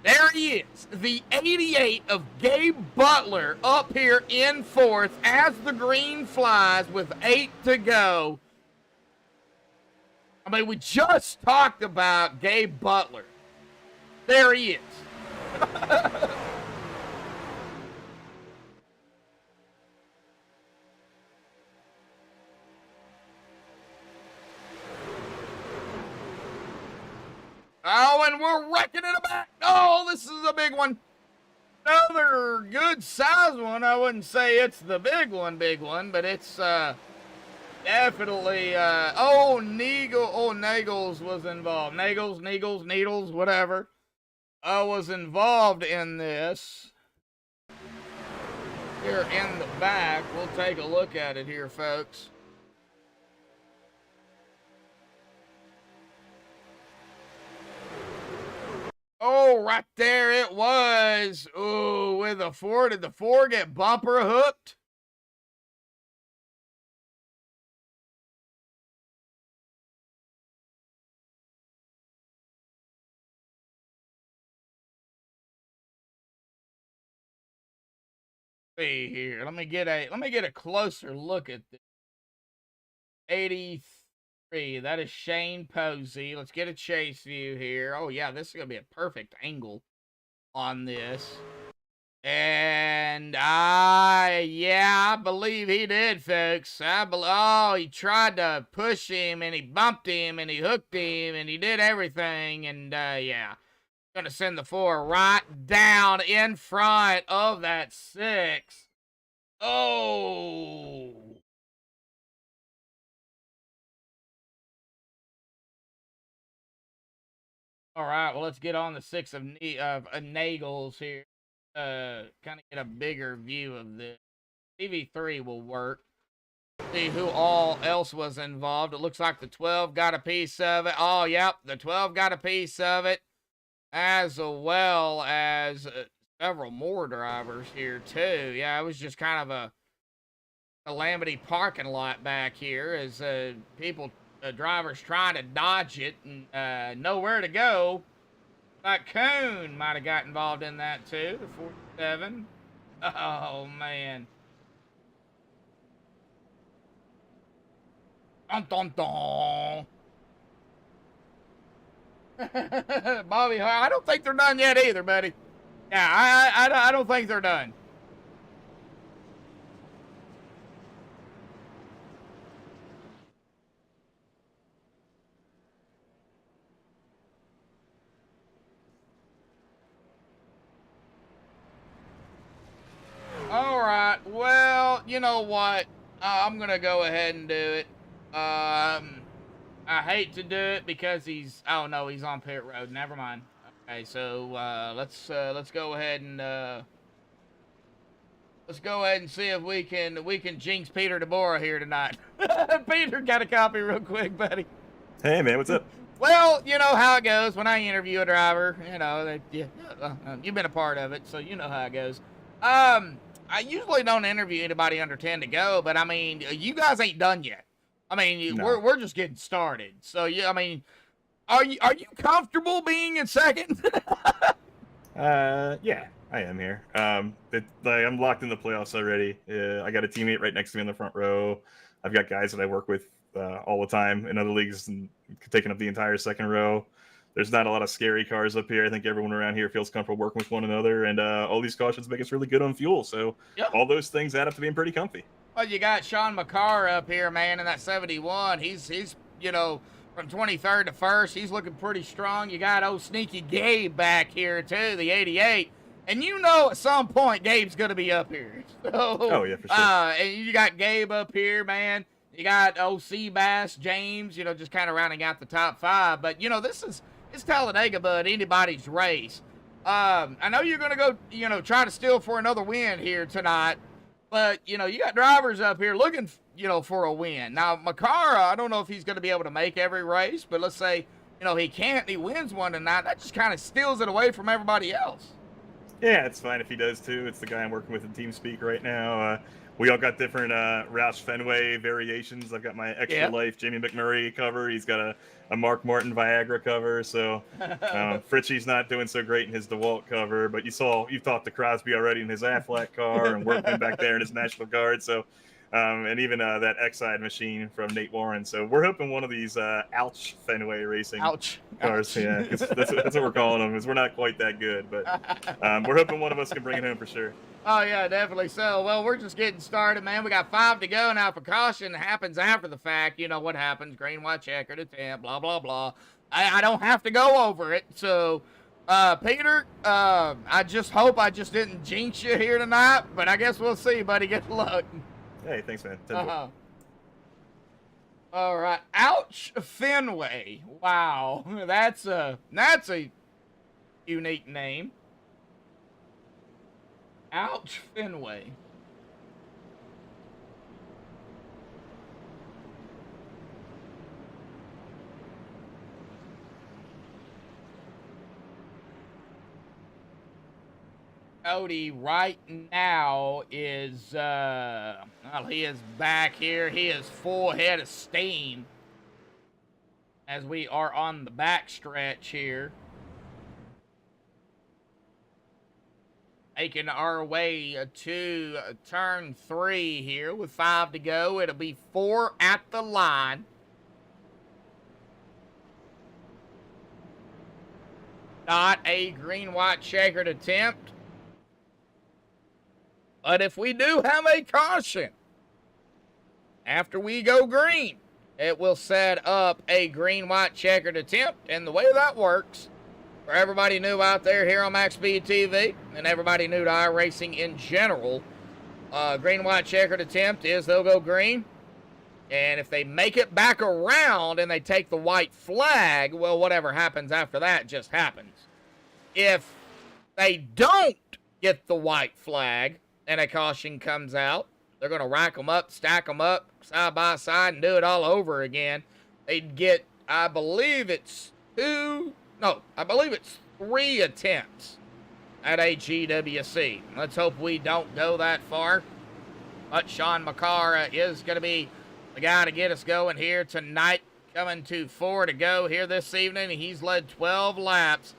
There he is, the 88 of Gabe Butler up here in fourth as the green flies with 8 to go. I mean, we just talked about Gabe Butler. There he is. Oh, and we're wrecking it back. Oh, this is a big one. Another good size one. I wouldn't say it's the big one, but it's definitely. Nagels was involved. Needles, whatever. Was involved in this. Here in the back, we'll take a look at it here, folks. Oh, right there it was. Ooh, with the 4. Did the 4 get bumper hooked? See here. Let me get a closer look at this. 83. That is Shane Posey. Let's get a chase view here. Oh yeah, this is gonna be a perfect angle on this. And I believe he did, folks. He tried to push him, and he bumped him, and he hooked him, and he did everything, and yeah. Gonna send the 4 right down in front of that 6. Oh. All right, well, let's get on the 6 of Nagels here. Kind of get a bigger view of this. TV3 will work. See who all else was involved. It looks like the 12 got a piece of it. Oh, yep, the 12 got a piece of it, as well as several more drivers here, too. Yeah, it was just kind of a calamity parking lot back here as drivers trying to dodge it and nowhere to go. That Coon might have got involved in that too, the 47. Oh, man. Dun, dun, dun. Bobby Hart, I don't think they're done yet either, buddy. Yeah, I don't think they're done. All right. Well, you know what? I'm gonna go ahead and do it. I hate to do it because he's. Oh no, he's on pit road. Never mind. Okay, so let's go ahead and Let's go ahead and see if we can jinx Peter DeBora here tonight. Peter, got a copy real quick, buddy. Hey, man, what's up? Well, you know how it goes when I interview a driver. You know, you've been a part of it, so you know how it goes. I usually don't interview anybody under 10 to go, but I mean, you guys ain't done yet. I mean, No. we're just getting started. So yeah, I mean, are you comfortable being in second? Yeah, I am here. I'm locked in the playoffs already. I got a teammate right next to me in the front row. I've got guys that I work with all the time in other leagues and taking up the entire second row. There's not a lot of scary cars up here. I think everyone around here feels comfortable working with one another, and all these cautions make us really good on fuel. So all those things add up to being pretty comfy. Well, you got Sean McCarr up here, man, in that 71. He's you know, from 23rd to 1st. He's looking pretty strong. You got old sneaky Gabe back here, too, the 88. And you know at some point Gabe's going to be up here. So, Oh, yeah, for sure. And you got Gabe up here, man. You got old Seabass, James, you know, just kind of rounding out the top 5. But, you know, it's Talladega, bud, anybody's race. I know you're going to go, you know, try to steal for another win here tonight. But, you know, you got drivers up here looking, you know, for a win. Now, Makara, I don't know if he's going to be able to make every race, but let's say, you know, he can't and he wins one tonight. That just kind of steals it away from everybody else. Yeah, it's fine if he does too. It's the guy I'm working with in TeamSpeak right now. We all got different Roush Fenway variations. I've got my Extra Life Jamie McMurray cover. He's got a Mark Martin Viagra cover. So Fritchie's not doing so great in his DeWalt cover, but you've talked to Crosby already in his Aflac car and Workman back there in his National Guard. So and even that Exide machine from Nate Warren. So we're hoping one of these Ouch Fenway racing cars. Yeah, that's what we're calling them. Is we're not quite that good, but we're hoping one of us can bring it home for sure. Oh, yeah, definitely so. Well, we're just getting started, man. We got 5 to go now. For caution happens after the fact. You know what happens. Green, white, checkered, attempt, blah, blah, blah. I don't have to go over it. So, Peter, I just hope I just didn't jinx you here tonight. But I guess we'll see, buddy. Good luck. Hey, thanks, man. All right. Ouch Fenway. Wow. That's a unique name. Ouch Fenway. Cody right now is well, he is back here. He is full head of steam as we are on the back stretch here. Making our way to turn 3 here with 5 to go. It'll be 4 at the line. Not a green, white, checkered attempt. But if we do have a caution after we go green, it will set up a green, white, checkered attempt. And the way that works, for everybody new out there here on MaxspeedTV and everybody new to iRacing in general, green, white, checkered attempt is they'll go green. And if they make it back around and they take the white flag, well, whatever happens after that just happens. If they don't get the white flag and a caution comes out, they're going to rack them up, stack them up side by side and do it all over again. They'd get, I believe it's 3 attempts at a GWC. Let's hope we don't go that far. But Sean McCarr is going to be the guy to get us going here tonight. Coming to 4 to go here this evening. He's led 12 laps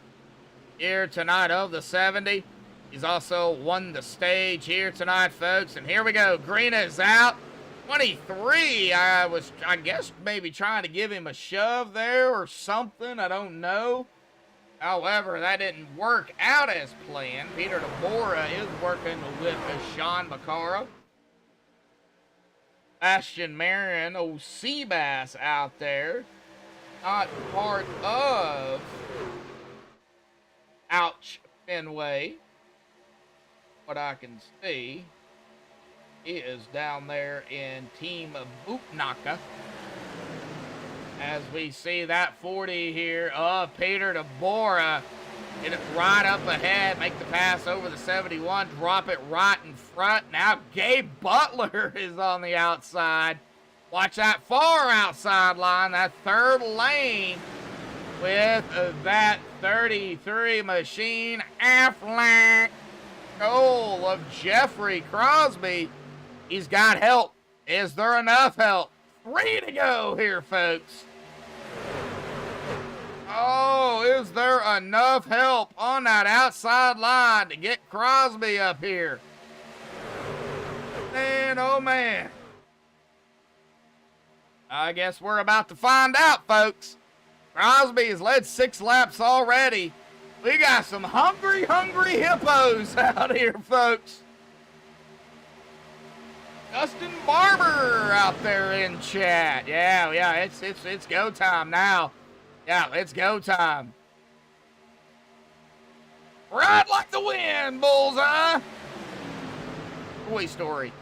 here tonight of the 70. He's also won the stage here tonight, folks. And here we go. Green is out. 23. I guess, maybe trying to give him a shove there or something. I don't know. However, that didn't work out as planned. Peter DeBora is working with Sean McCarr. Ashton Marion, old Seabass out there. Not part of Ouch Fenway. What I can see, he is down there in Team Bootnaka. As we see that 40 here of Peter DeBora Get it right up ahead, make the pass over the 71, drop it right in front. Now Gabe Butler is on the outside. Watch that far outside line, that third lane with that 33 machine. Affleck goal of Jeffrey Crosby. He's got help. Is there enough help? 3 to go here, folks. Oh, is there enough help on that outside line to get Crosby up here? Man, oh man. I guess we're about to find out, folks. Crosby has led 6 laps already. We got some hungry hippos out here, folks. Justin Barber out there in chat. Yeah, it's go time now. Yeah, it's go time. Ride like the wind, bullseye. Toy Story.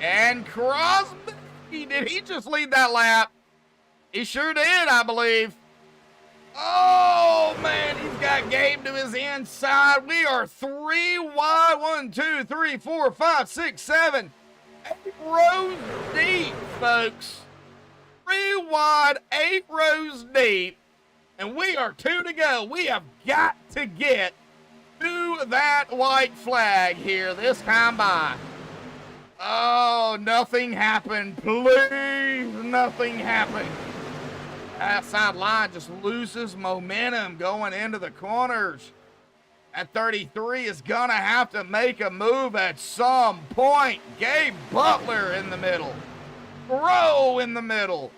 And Crosby, did he just lead that lap? He sure did, I believe. Oh, man, he's got Gabe to his inside. We are 3 wide. 1, 2, 3, 4, 5, 6, 7, 8 rows deep, folks. 3 wide, 8 rows deep. And we are 2 to go. We have got to get to that white flag here this time by. Oh, nothing happened. Please, nothing happened. Outside line just loses momentum going into the corners. That 33 is going to have to make a move at some point. Gabe Butler in the middle. Rowe in the middle.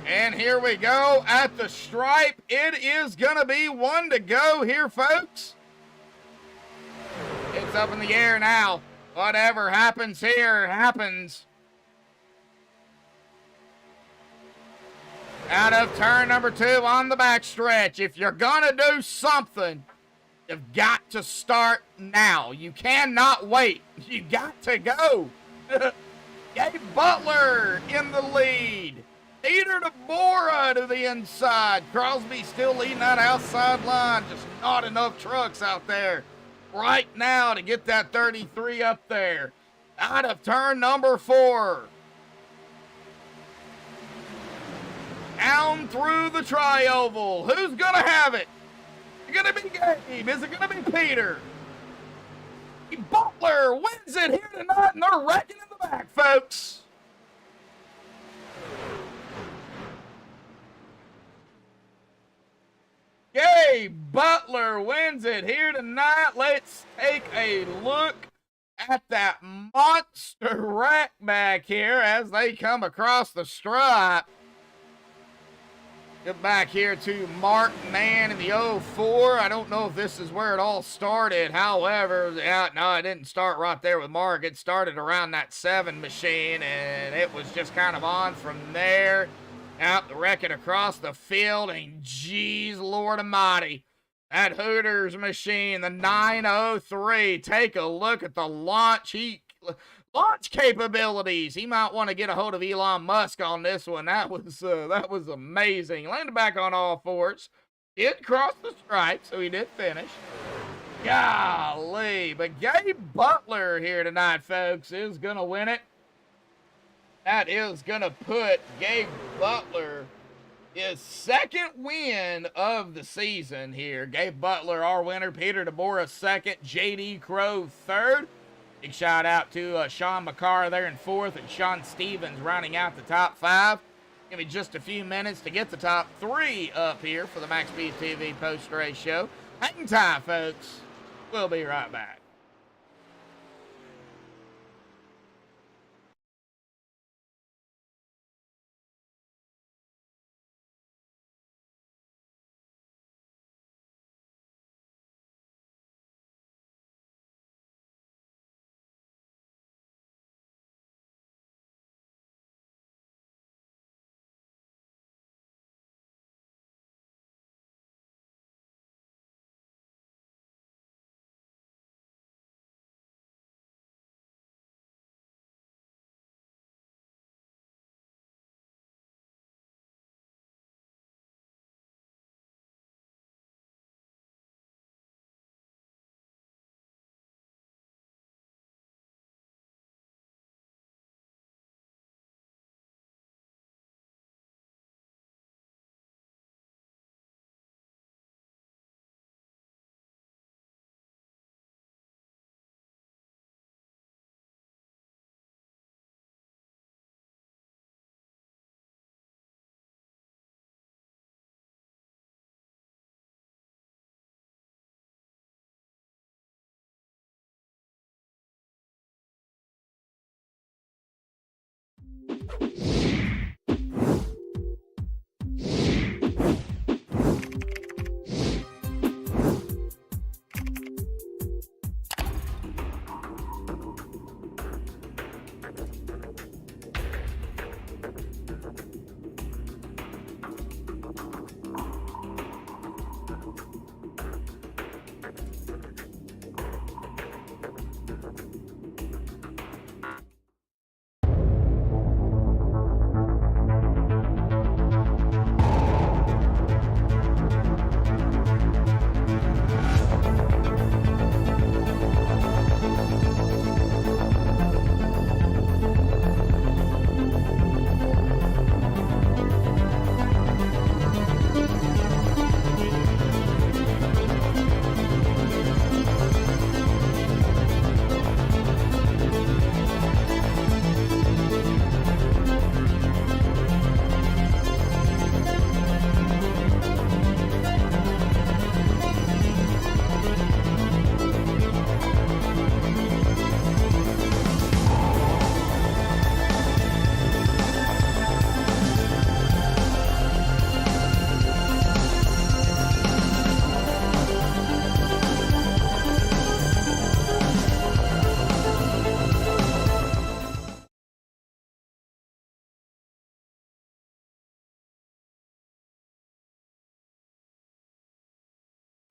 And here we go at the stripe. It is going to be 1 to go here, folks. It's up in the air now. Whatever happens here happens. Out of turn number 2 on the backstretch. If you're going to do something, you've got to start now. You cannot wait. You got to go. Gabe Butler in the lead. Peter DeBora to the inside. Crosby still leading that outside line. Just not enough trucks out there right now to get that 33 up there. Out of turn number 4. Down through the tri-oval. Who's going to have it? Is it going to be Gabe? Is it going to be Peter? Butler wins it here tonight, and they're wrecking in the back, folks. Gabe Butler wins it here tonight. Let's take a look at that monster wreck back here as they come across the stripe. Get back here to Mark Mann in the 04. I don't know if this is where it all started. However, no, it didn't start right there with Mark. It started around that 7 machine, and it was just kind of on from there. Out the wrecking across the field, and geez, Lord Almighty. That Hooters machine, the 903. Take a look at the launch capabilities. He might want to get a hold of Elon Musk on this one. That was amazing. Landed back on all fours. Did cross the stripe, so he did finish. Golly. But Gabe Butler here tonight, folks, is going to win it. That is going to put Gabe Butler his 2nd win of the season here. Gabe Butler, our winner. Peter DeBora, 2nd. J.D. Crowe, 3rd. Big shout out to Sean McCarr there in 4th, and Sean Stevens rounding out the top 5. Give me just a few minutes to get the top 3 up here for the MaxspeedTV post-race show. Hang time, folks. We'll be right back.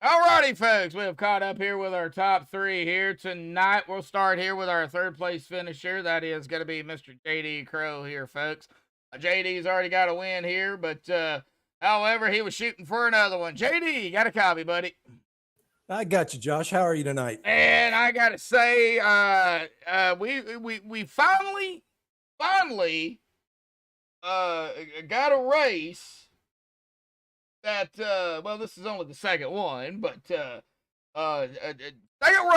Alrighty, folks, we have caught up here with our top 3 here tonight. We'll start here with our 3rd place finisher. That is going to be Mr. JD Crow here, folks. JD's already got a win here, but however, he was shooting for another one. JD, you got a copy, buddy? I got you, Josh. How are you tonight? And I got to say, we finally got a race that well, this is only the second one, but second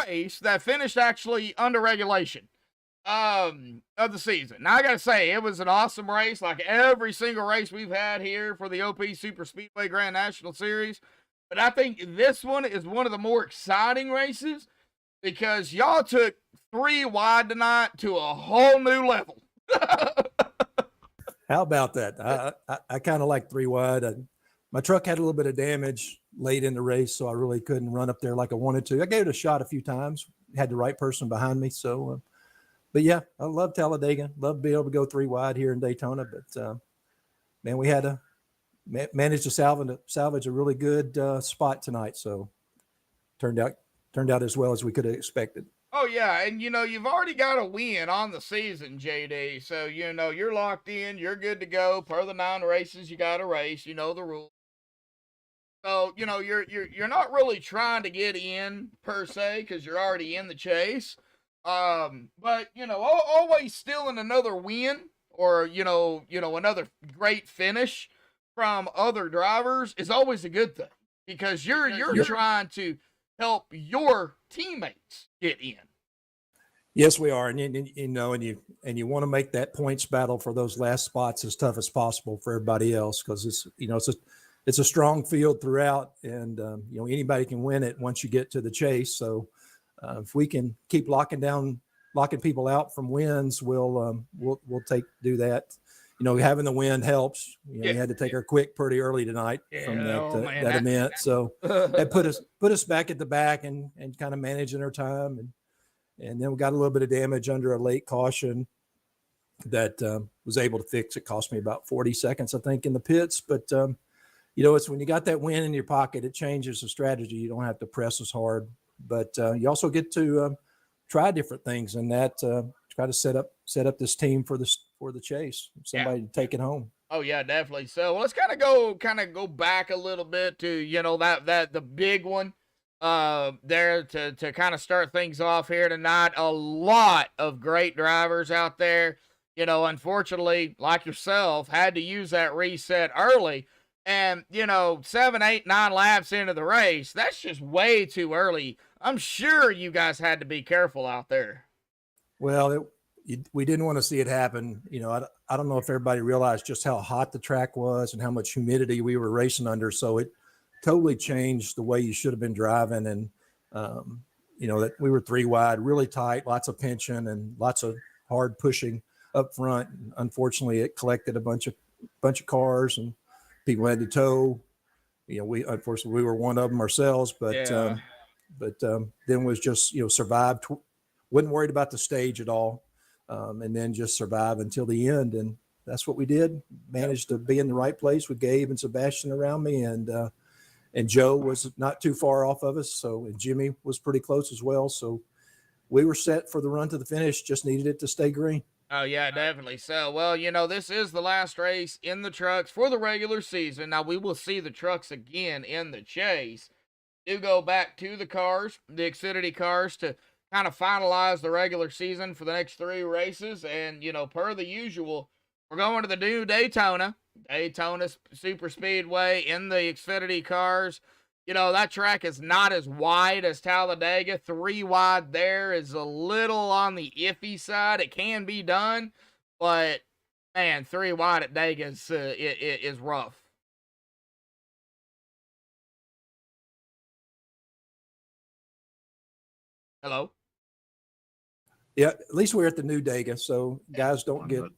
race that finished actually under regulation of the season. Now I gotta say, it was an awesome race, like every single race we've had here for the OP Super Speedway Grand National Series. But I think this one is one of the more exciting races because y'all took 3 wide tonight to a whole new level. How about that? I kind of like 3 wide. My truck had a little bit of damage late in the race, so I really couldn't run up there like I wanted to. I gave it a shot a few times, had the right person behind me. So, but yeah, I love Talladega. Love to be able to go 3 wide here in Daytona. But man, we had to manage to salvage a really good spot tonight. So turned out as well as we could have expected. Oh, yeah, and, you've already got a win on the season, JD, so, you're locked in, you're good to go. Per the 9 races, you got to race, you know the rules. So, you're not really trying to get in, per se, because you're already in the chase. But, always stealing another win or, another great finish from other drivers is always a good thing because you're trying to help your teammates get in. Yes, we are, and you want to make that points battle for those last spots as tough as possible for everybody else because it's a strong field throughout, and anybody can win it once you get to the chase. So if we can keep locking people out from wins, we'll do that. Having the win helps. We had to take our quick pretty early tonight from that event. So that put us back at the back and kind of managing our time. And then we got a little bit of damage under a late caution that was able to fix. It cost me about 40 seconds, I think, in the pits. But, it's when you got that win in your pocket, it changes the strategy. You don't have to press as hard. But you also get to try different things and that try to set up this team for the chase, somebody to take it home. Oh yeah, definitely. So let's kind of go back a little bit to that the big one there to kind of start things off here tonight. A lot of great drivers out there, unfortunately, like yourself, had to use that reset early. And 7, 8, 9 laps into the race, that's just way too early. I'm sure you guys had to be careful out there. Well, we didn't want to see it happen. I don't know if everybody realized just how hot the track was and how much humidity we were racing under. So it totally changed the way you should have been driving. And, that we were 3 wide, really tight, lots of pinching and lots of hard pushing up front. And unfortunately, it collected a bunch of cars and people had to tow. Unfortunately, we were one of them ourselves, but then was just, survived. Wasn't worried about the stage at all. And then just survive until the end. And that's what we did. Managed to be in the right place with Gabe and Sebastian around me. And Joe was not too far off of us. So, and Jimmy was pretty close as well. So we were set for the run to the finish, just needed it to stay green. Oh yeah, definitely. So, well, this is the last race in the trucks for the regular season. Now we will see the trucks again in the chase. Do go back to the cars, the Xfinity cars, to kind of finalize the regular season for the next 3 races. And, per the usual, we're going to the new Daytona Super Speedway in the Xfinity cars. That track is not as wide as Talladega. 3 wide there is a little on the iffy side. It can be done, but man, 3 wide at Dega is rough. Hello? Yeah, at least we're at the new Dega, so guys don't get. You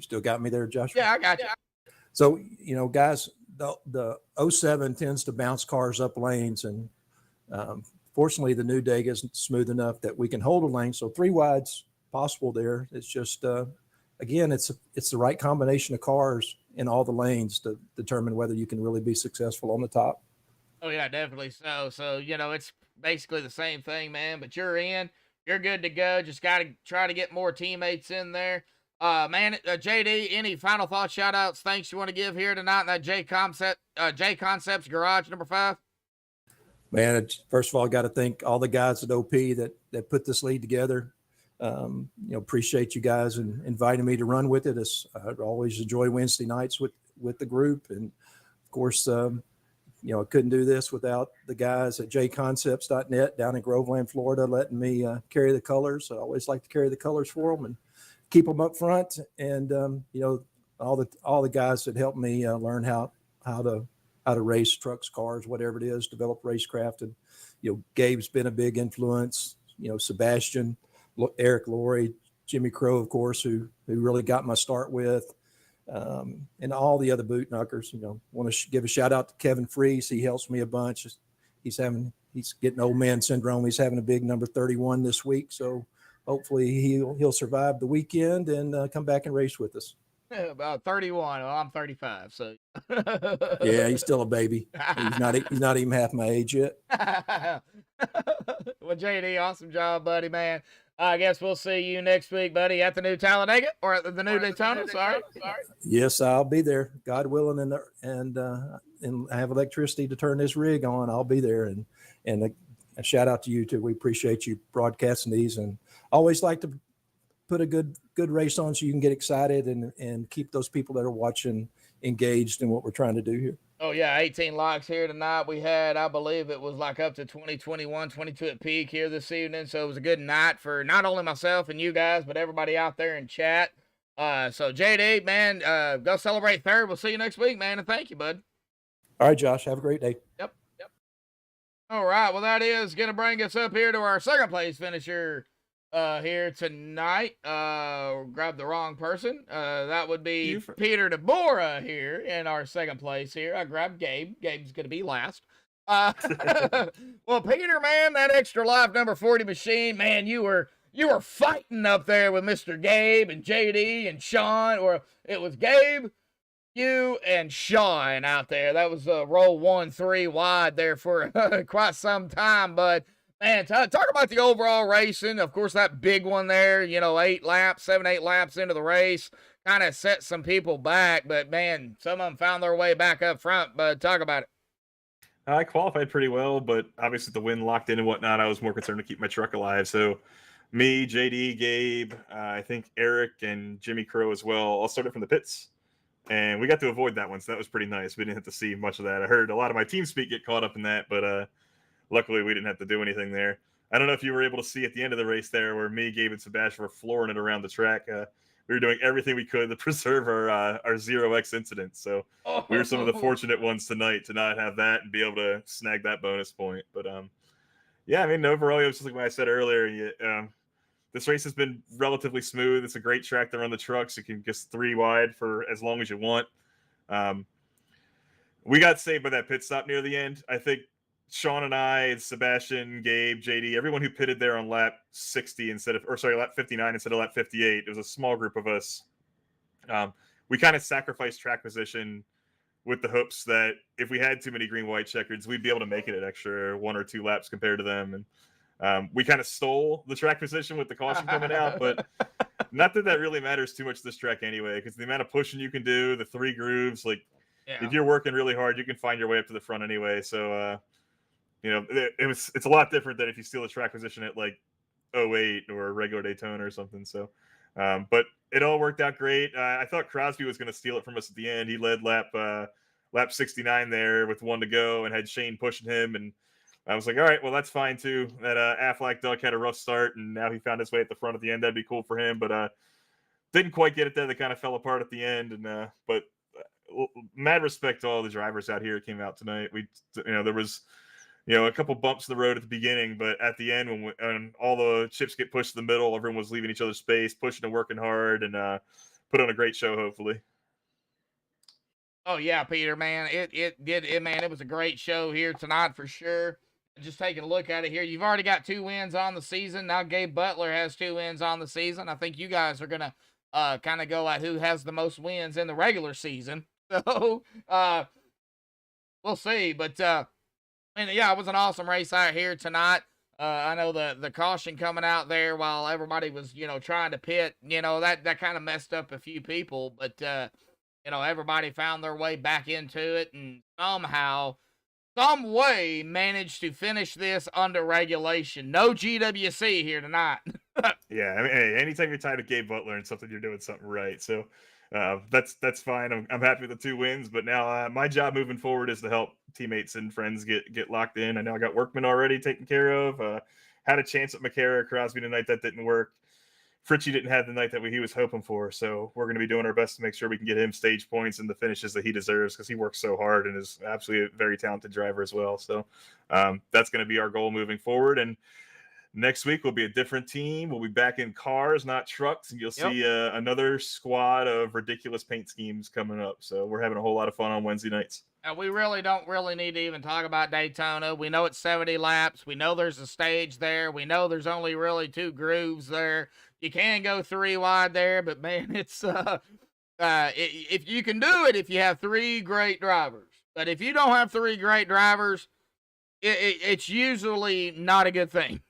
still got me there, Joshua? Yeah, I got you. So, guys, the 07 tends to bounce cars up lanes, and fortunately, the new Dega isn't smooth enough that we can hold a lane. So 3 wide's possible there. It's just, again, it's the right combination of cars in all the lanes to determine whether you can really be successful on the top. Oh yeah, definitely. So it's basically the same thing, man. But you're in. You're good to go. Just got to try to get more teammates in there. Man, JD, any final thoughts, shout outs, thanks you want to give here tonight in that J Concepts Garage number 5? Man, first of all, I got to thank all the guys at OP that put this lead together. Appreciate you guys and inviting me to run with it. I always enjoy Wednesday nights with the group, and of course, I couldn't do this without the guys at jconcepts.net down in Groveland, Florida, letting me carry the colors. I always like to carry the colors for them and keep them up front. And all the guys that helped me learn how to race trucks, cars, whatever it is, develop racecraft. And Gabe's been a big influence. Sebastian, Eric Laurie, Jimmy Crow, of course, who really got my start with. And all the other boot knuckers, want to give a shout out to Kevin Freese. He helps me a bunch. He's getting old man syndrome. He's having a big number 31 this week. So hopefully he'll survive the weekend and come back and race with us. About 31. Well, I'm 35. So yeah, he's still a baby. He's not even half my age yet. Well, JD, awesome job, buddy, man. I guess we'll see you next week, buddy, at the new Talladega or at the new Daytona. Sorry. Yes, I'll be there, God willing, and I have electricity to turn this rig on. I'll be there, and a shout out to you too. We appreciate you broadcasting these, and always like to put a good race on so you can get excited and keep those people that are watching engaged in what we're trying to do here. Oh yeah, 18 locks here tonight. We had, I believe it was like up to 20, 21, 22 at peak here this evening. So it was a good night for not only myself and you guys, but everybody out there in chat. So JD, man, go celebrate third. We'll see you next week, man. And thank you, bud. All right, Josh, have a great day. Yep. All right. Well, that is going to bring us up here to our second place finisher here tonight. Grabbed the wrong person. That would be Peter DeBora here in our second place here. I grabbed Gabe. Gabe's gonna be last. Well, Peter, man, that extra life number 40 machine, man, you were fighting up there with Mr. Gabe and JD and Sean, or it was Gabe, you, and Sean out there. That was roll 1-3 wide there for quite some time, but man, talk about the overall racing. Of course, that big one there, 8 laps, 7, 8 laps into the race, kind of set some people back. But, man, some of them found their way back up front. But talk about it. I qualified pretty well, but obviously the wind locked in and whatnot. I was more concerned to keep my truck alive. So me, JD, Gabe, I think Eric and Jimmy Crow as well, all started from the pits. And we got to avoid that one, so that was pretty nice. We didn't have to see much of that. I heard a lot of my team speak get caught up in that, but luckily, we didn't have to do anything there. I don't know if you were able to see at the end of the race there where me, Gabe, and Sebastian were flooring it around the track. We were doing everything we could to preserve our 0x incident. So we were some of the fortunate ones tonight to not have that and be able to snag that bonus point. But, yeah, I mean, overall, it was just like what I said earlier. This race has been relatively smooth. It's a great track to run the trucks. You can just 3 wide for as long as you want. We got saved by that pit stop near the end. I think Sean and I, Sebastian, Gabe, JD, everyone who pitted there on lap 60 lap 59 instead of lap 58. It was a small group of us. We kind of sacrificed track position with the hopes that if we had too many green-white checkers, we'd be able to make it an extra 1 or 2 laps compared to them. And we kind of stole the track position with the caution coming out, but not that really matters too much this track anyway, because the amount of pushing you can do, the 3 grooves, if you're working really hard, you can find your way up to the front anyway. So, it's a lot different than if you steal a track position at 08 or a regular Daytona or something. So, but it all worked out great. I thought Crosby was going to steal it from us at the end. He led lap 69 there with 1 to go and had Shane pushing him. And I was like, all right, well, that's fine too. That Aflac Duck had a rough start and now he found his way at the front at the end. That'd be cool for him, but didn't quite get it there. They kind of fell apart at the end. And but mad respect to all the drivers out here who came out tonight. There was a couple bumps in the road at the beginning, but at the end, when all the chips get pushed to the middle, everyone was leaving each other space, pushing and working hard, and put on a great show, hopefully. Oh yeah, Peter, man, it was a great show here tonight for sure. Just taking a look at it here, you've already got 2 wins on the season. Now Gabe Butler has 2 wins on the season. I think you guys are gonna kind of go at who has the most wins in the regular season. So we'll see, but And yeah, it was an awesome race out here tonight. I know the caution coming out there while everybody was, trying to pit, that kind of messed up a few people, but, everybody found their way back into it and somehow, some way managed to finish this under regulation. No GWC here tonight. Yeah, I mean, hey, anytime you're tied with Gabe Butler and something, you're doing something right. So that's fine. I'm happy with the 2 wins, but now my job moving forward is to help teammates and friends get locked in. I know I got Workman already taken care of. Had a chance at McCara Crosby tonight that didn't work. Fritchie didn't have the night that he was hoping for, so we're going to be doing our best to make sure we can get him stage points and the finishes that he deserves because he works so hard and is absolutely a very talented driver as well. So that's going to be our goal moving forward. And next week will be a different team. We'll be back in cars, not trucks, and you'll see another squad of ridiculous paint schemes coming up. So we're having a whole lot of fun on Wednesday nights. And we really don't need to even talk about Daytona. We know it's 70 laps. We know there's a stage there. We know there's only really 2 grooves there. You can go 3 wide there, but man, it's if you can do it if you have 3 great drivers. But if you don't have 3 great drivers, it's usually not a good thing.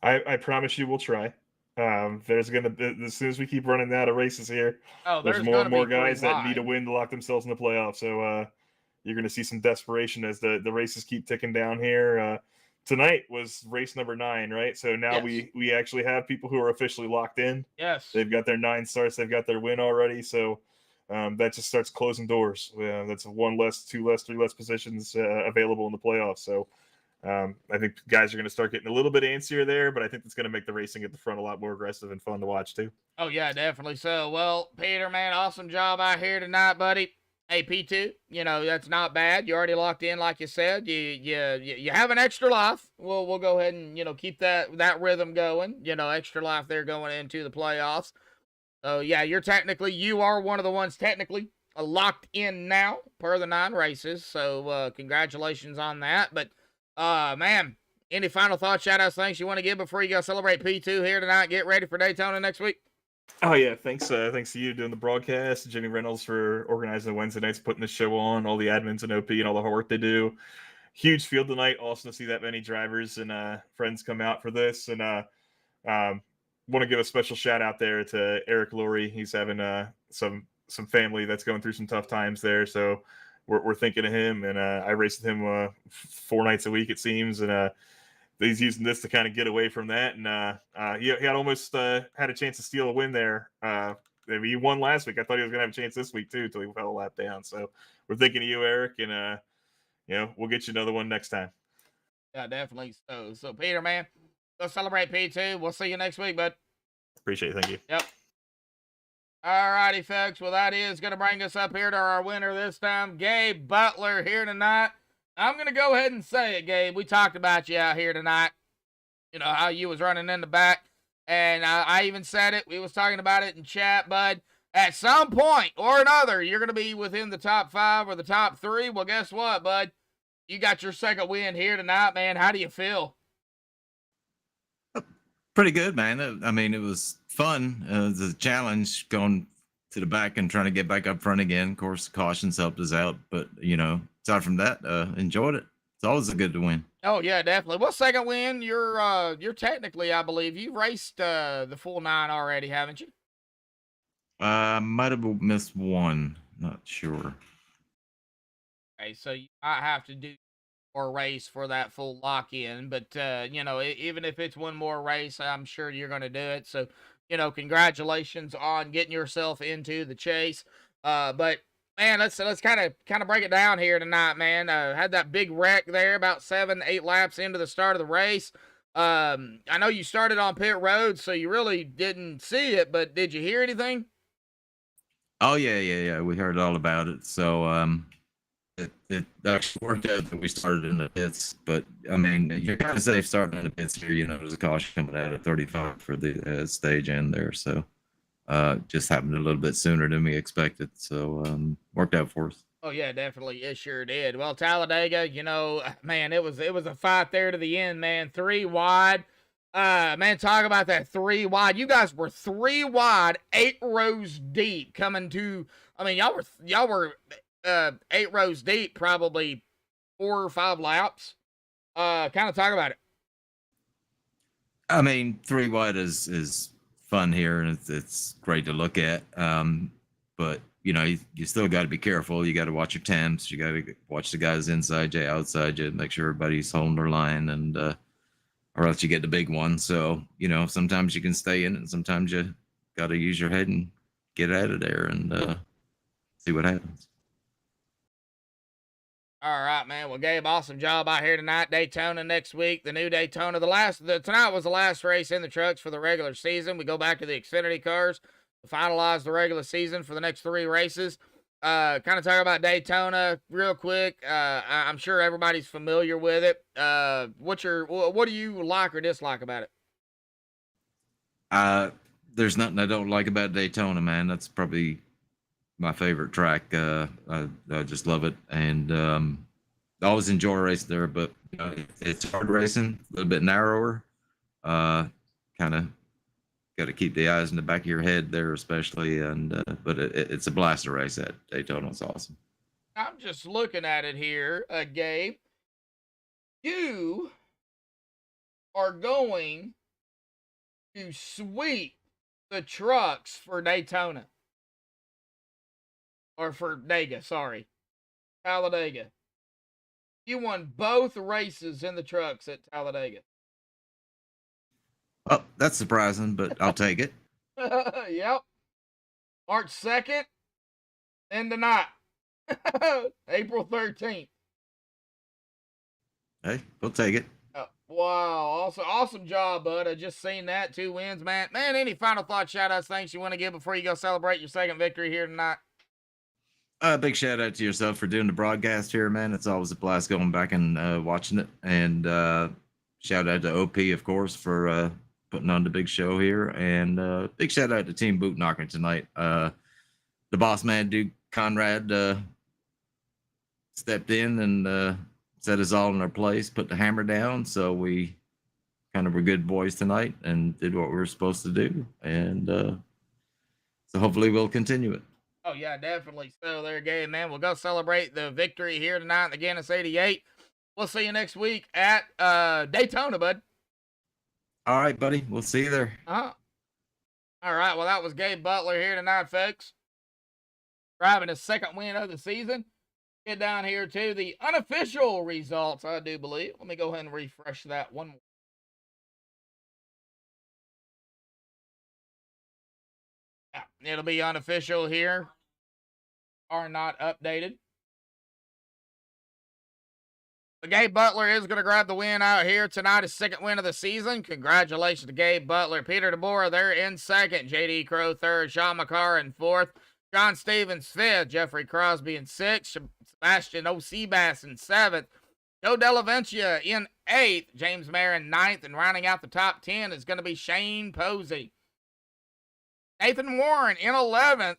I promise you we'll try. There's as soon as we keep running out of races here, there's more and more guys that need a win to lock themselves in the playoffs. So you're going to see some desperation as the races keep ticking down here. Tonight was race number 9, right? So now we actually have people who are officially locked in. Yes. They've got their 9 starts. They've got their win already. So that just starts closing doors. That's 1 less, 2 less, 3 less positions available in the playoffs. So I think guys are going to start getting a little bit antsier there, but I think it's going to make the racing at the front a lot more aggressive and fun to watch too. Oh yeah, definitely so. Well, Peter, man, awesome job out here tonight, buddy. Hey, P2, that's not bad. You already locked in, like you said. You have an extra life. We'll go ahead and, keep that rhythm going. Extra life there going into the playoffs. So, yeah, you are one of the ones technically locked in now per the 9 races. So, congratulations on that. But, man, any final thoughts, shout-outs, things you want to give before you go celebrate P2 here tonight? Get ready for Daytona next week. Oh yeah, thanks to you doing the broadcast, Jimmy Reynolds for organizing the Wednesday nights, putting the show on, all the admins and OP and all the hard work they do. Huge field tonight. Awesome to see that many drivers and friends come out for this. And want to give a special shout out there to Eric Laurie. He's having some family that's going through some tough times there, so we're thinking of him. And I race with him 4 nights a week it seems, and he's using this to kind of get away from that. And he had almost had a chance to steal a win there. He won last week. I thought he was going to have a chance this week too until he fell a lap down. So we're thinking of you, Eric, and we'll get you another one next time. Yeah, definitely. So Peter, man, go celebrate P2. We'll see you next week, bud. Appreciate it. Thank you. Yep. All righty, folks. Well, that is going to bring us up here to our winner this time, Gabe Butler, here tonight. I'm going to go ahead and say it, Gabe. We talked about you out here tonight. How you was running in the back. And I even said it. We was talking about it in chat, bud. At some point or another, you're going to be within the top 5 or the top 3. Well, guess what, bud? You got your second win here tonight, man. How do you feel? Pretty good, man. I mean, it was fun. It was a challenge going to the back and trying to get back up front again. Of course, the cautions helped us out, but aside from that, enjoyed it. It's always good to win. Oh yeah, definitely. Well, second win. You're technically, I believe, you've raced the full 9 already, haven't you? Might have missed 1. Not sure. Okay, so you might have to do more race for that full lock-in, but even if it's 1 more race, I'm sure you're going to do it. So, congratulations on getting yourself into the chase. But man, let's kind of break it down here tonight, man. Had that big wreck there about 7-8 laps into the start of the race. I know you started on pit road, so you really didn't see it, but did you hear anything? Oh yeah. We heard all about it. So it actually worked out that we started in the pits, but I mean, you're kind of safe starting in the pits here. There's a caution coming out at 35 for the stage end there, so just happened a little bit sooner than we expected. So worked out for us. Oh yeah, definitely, it sure did. Well, Talladega, man, it was a fight there to the end, man. 3 wide. Man, talk about that 3 wide. You guys were 3 wide, 8 rows deep coming to. I mean, y'all were 8 rows deep, probably 4 or 5 laps. Kind of talk about it. I mean, 3 wide is fun here, and it's great to look at. But you still got to be careful. You got to watch your temps. You got to watch the guys inside you, outside you, make sure everybody's holding their line, and or else you get the big one. So sometimes you can stay in it, and sometimes you got to use your head and get out of there and see what happens. All right, man. Well, Gabe, awesome job out here tonight. Daytona next week, the new Daytona. Tonight was the last race in the trucks for the regular season. We go back to the Xfinity cars to finalize the regular season for the next 3 races. Kind of talk about Daytona real quick. I'm sure everybody's familiar with it. What do you like or dislike about it? There's nothing I don't like about Daytona, man. That's probably my favorite track. I just love it, and I always enjoy racing there. But it's hard racing, a little bit narrower. Kind of got to keep the eyes in the back of your head there, especially. And but it's a blast to race at Daytona. It's awesome. I'm just looking at it here, Gabe. You are going to sweep the trucks for Daytona. Or for Dega, sorry. Talladega. You won both races in the trucks at Talladega. Oh, that's surprising, but I'll take it. Yep. March 2nd and tonight. April 13th. Hey, we'll take it. Wow. Awesome job, bud. I just seen that. 2 wins, man. Man, any final thoughts, shout-outs, thanks you want to give before you go celebrate your second victory here tonight? Big shout out to yourself for doing the broadcast here, man. It's always a blast going back and watching it. And shout out to OP, of course, for putting on the big show here. And big shout out to Team Boot Knocker tonight. The boss man, Duke Conrad, stepped in and set us all in our place, put the hammer down. So we kind of were good boys tonight and did what we were supposed to do. And so hopefully we'll continue it. Oh, yeah, definitely. So there, Gabe, man. We'll go celebrate the victory here tonight in the GNS 88. We'll see you next week at Daytona, bud. All right, buddy. We'll see you there. All right. Well, that was Gabe Butler here tonight, folks. Driving his second win of the season. Get down here to the unofficial results, I do believe. Let me go ahead and refresh that one more. Yeah, it'll be unofficial here. Are not updated. But Gabe Butler is going to grab the win out here tonight, his second win of the season. Congratulations to Gabe Butler. Peter DeBoer, they're in second. J.D. Crow third. Sean McCarr in fourth. John Stevens fifth. Jeffrey Crosby in sixth. Sebastian O'Seabass in seventh. Joe Delavencia in eighth. James Mayer in ninth. And rounding out the top 10 is going to be Shane Posey. Nathan Warren in 11th.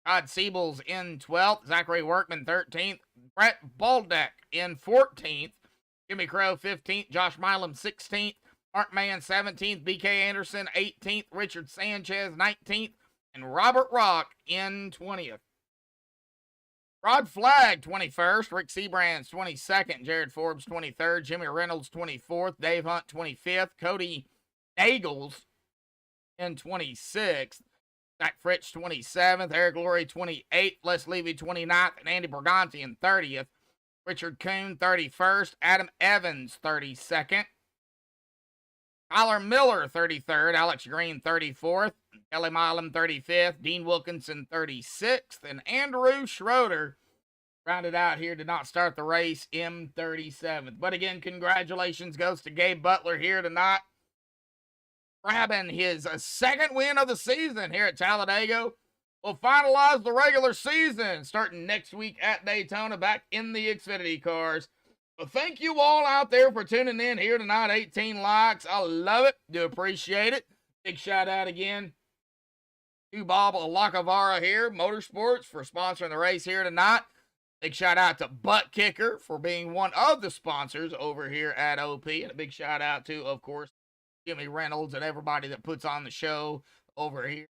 Todd Siebels in 12th. Zachary Workman 13th. Brett Baldeck in 14th. Jimmy Crow 15th. Josh Milam 16th. Mark Mann 17th. BK Anderson 18th. Richard Sanchez 19th. And Robert Rock in 20th. Rod Flagg 21st. Rick Seabrands 22nd. Jared Forbes 23rd. Jimmy Reynolds 24th. Dave Hunt 25th. Cody Nagels in 26th. Zach Fritz 27th. Eric Lurie 28th. Les Levy 29th. And Andy Berganti in 30th. Richard Kuhn 31st. Adam Evans 32nd. Tyler Miller 33rd. Alex Green 34th. Kelly Milam 35th. Dean Wilkinson 36th. And Andrew Schroeder rounded out here, did not start the race, M37th. But again, congratulations goes to Gabe Butler here tonight, grabbing his second win of the season here at Talladega. We'll finalize the regular season starting next week at Daytona, back in the Xfinity cars. Well, thank you all out there for tuning in here tonight. 18 likes. I love it. Do appreciate it. Big shout out again to Bob Lacovara here, Motorsports, for sponsoring the race here tonight. Big shout out to Butt Kicker for being one of the sponsors over here at OP. And a big shout out to, of course, Jimmy Reynolds and everybody that puts on the show over here.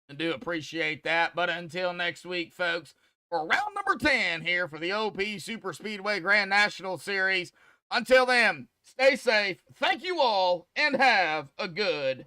And do appreciate that. But until next week, folks, for round number 10 here for the OP Super Speedway Grand National Series. Until then, stay safe, thank you all, and have a good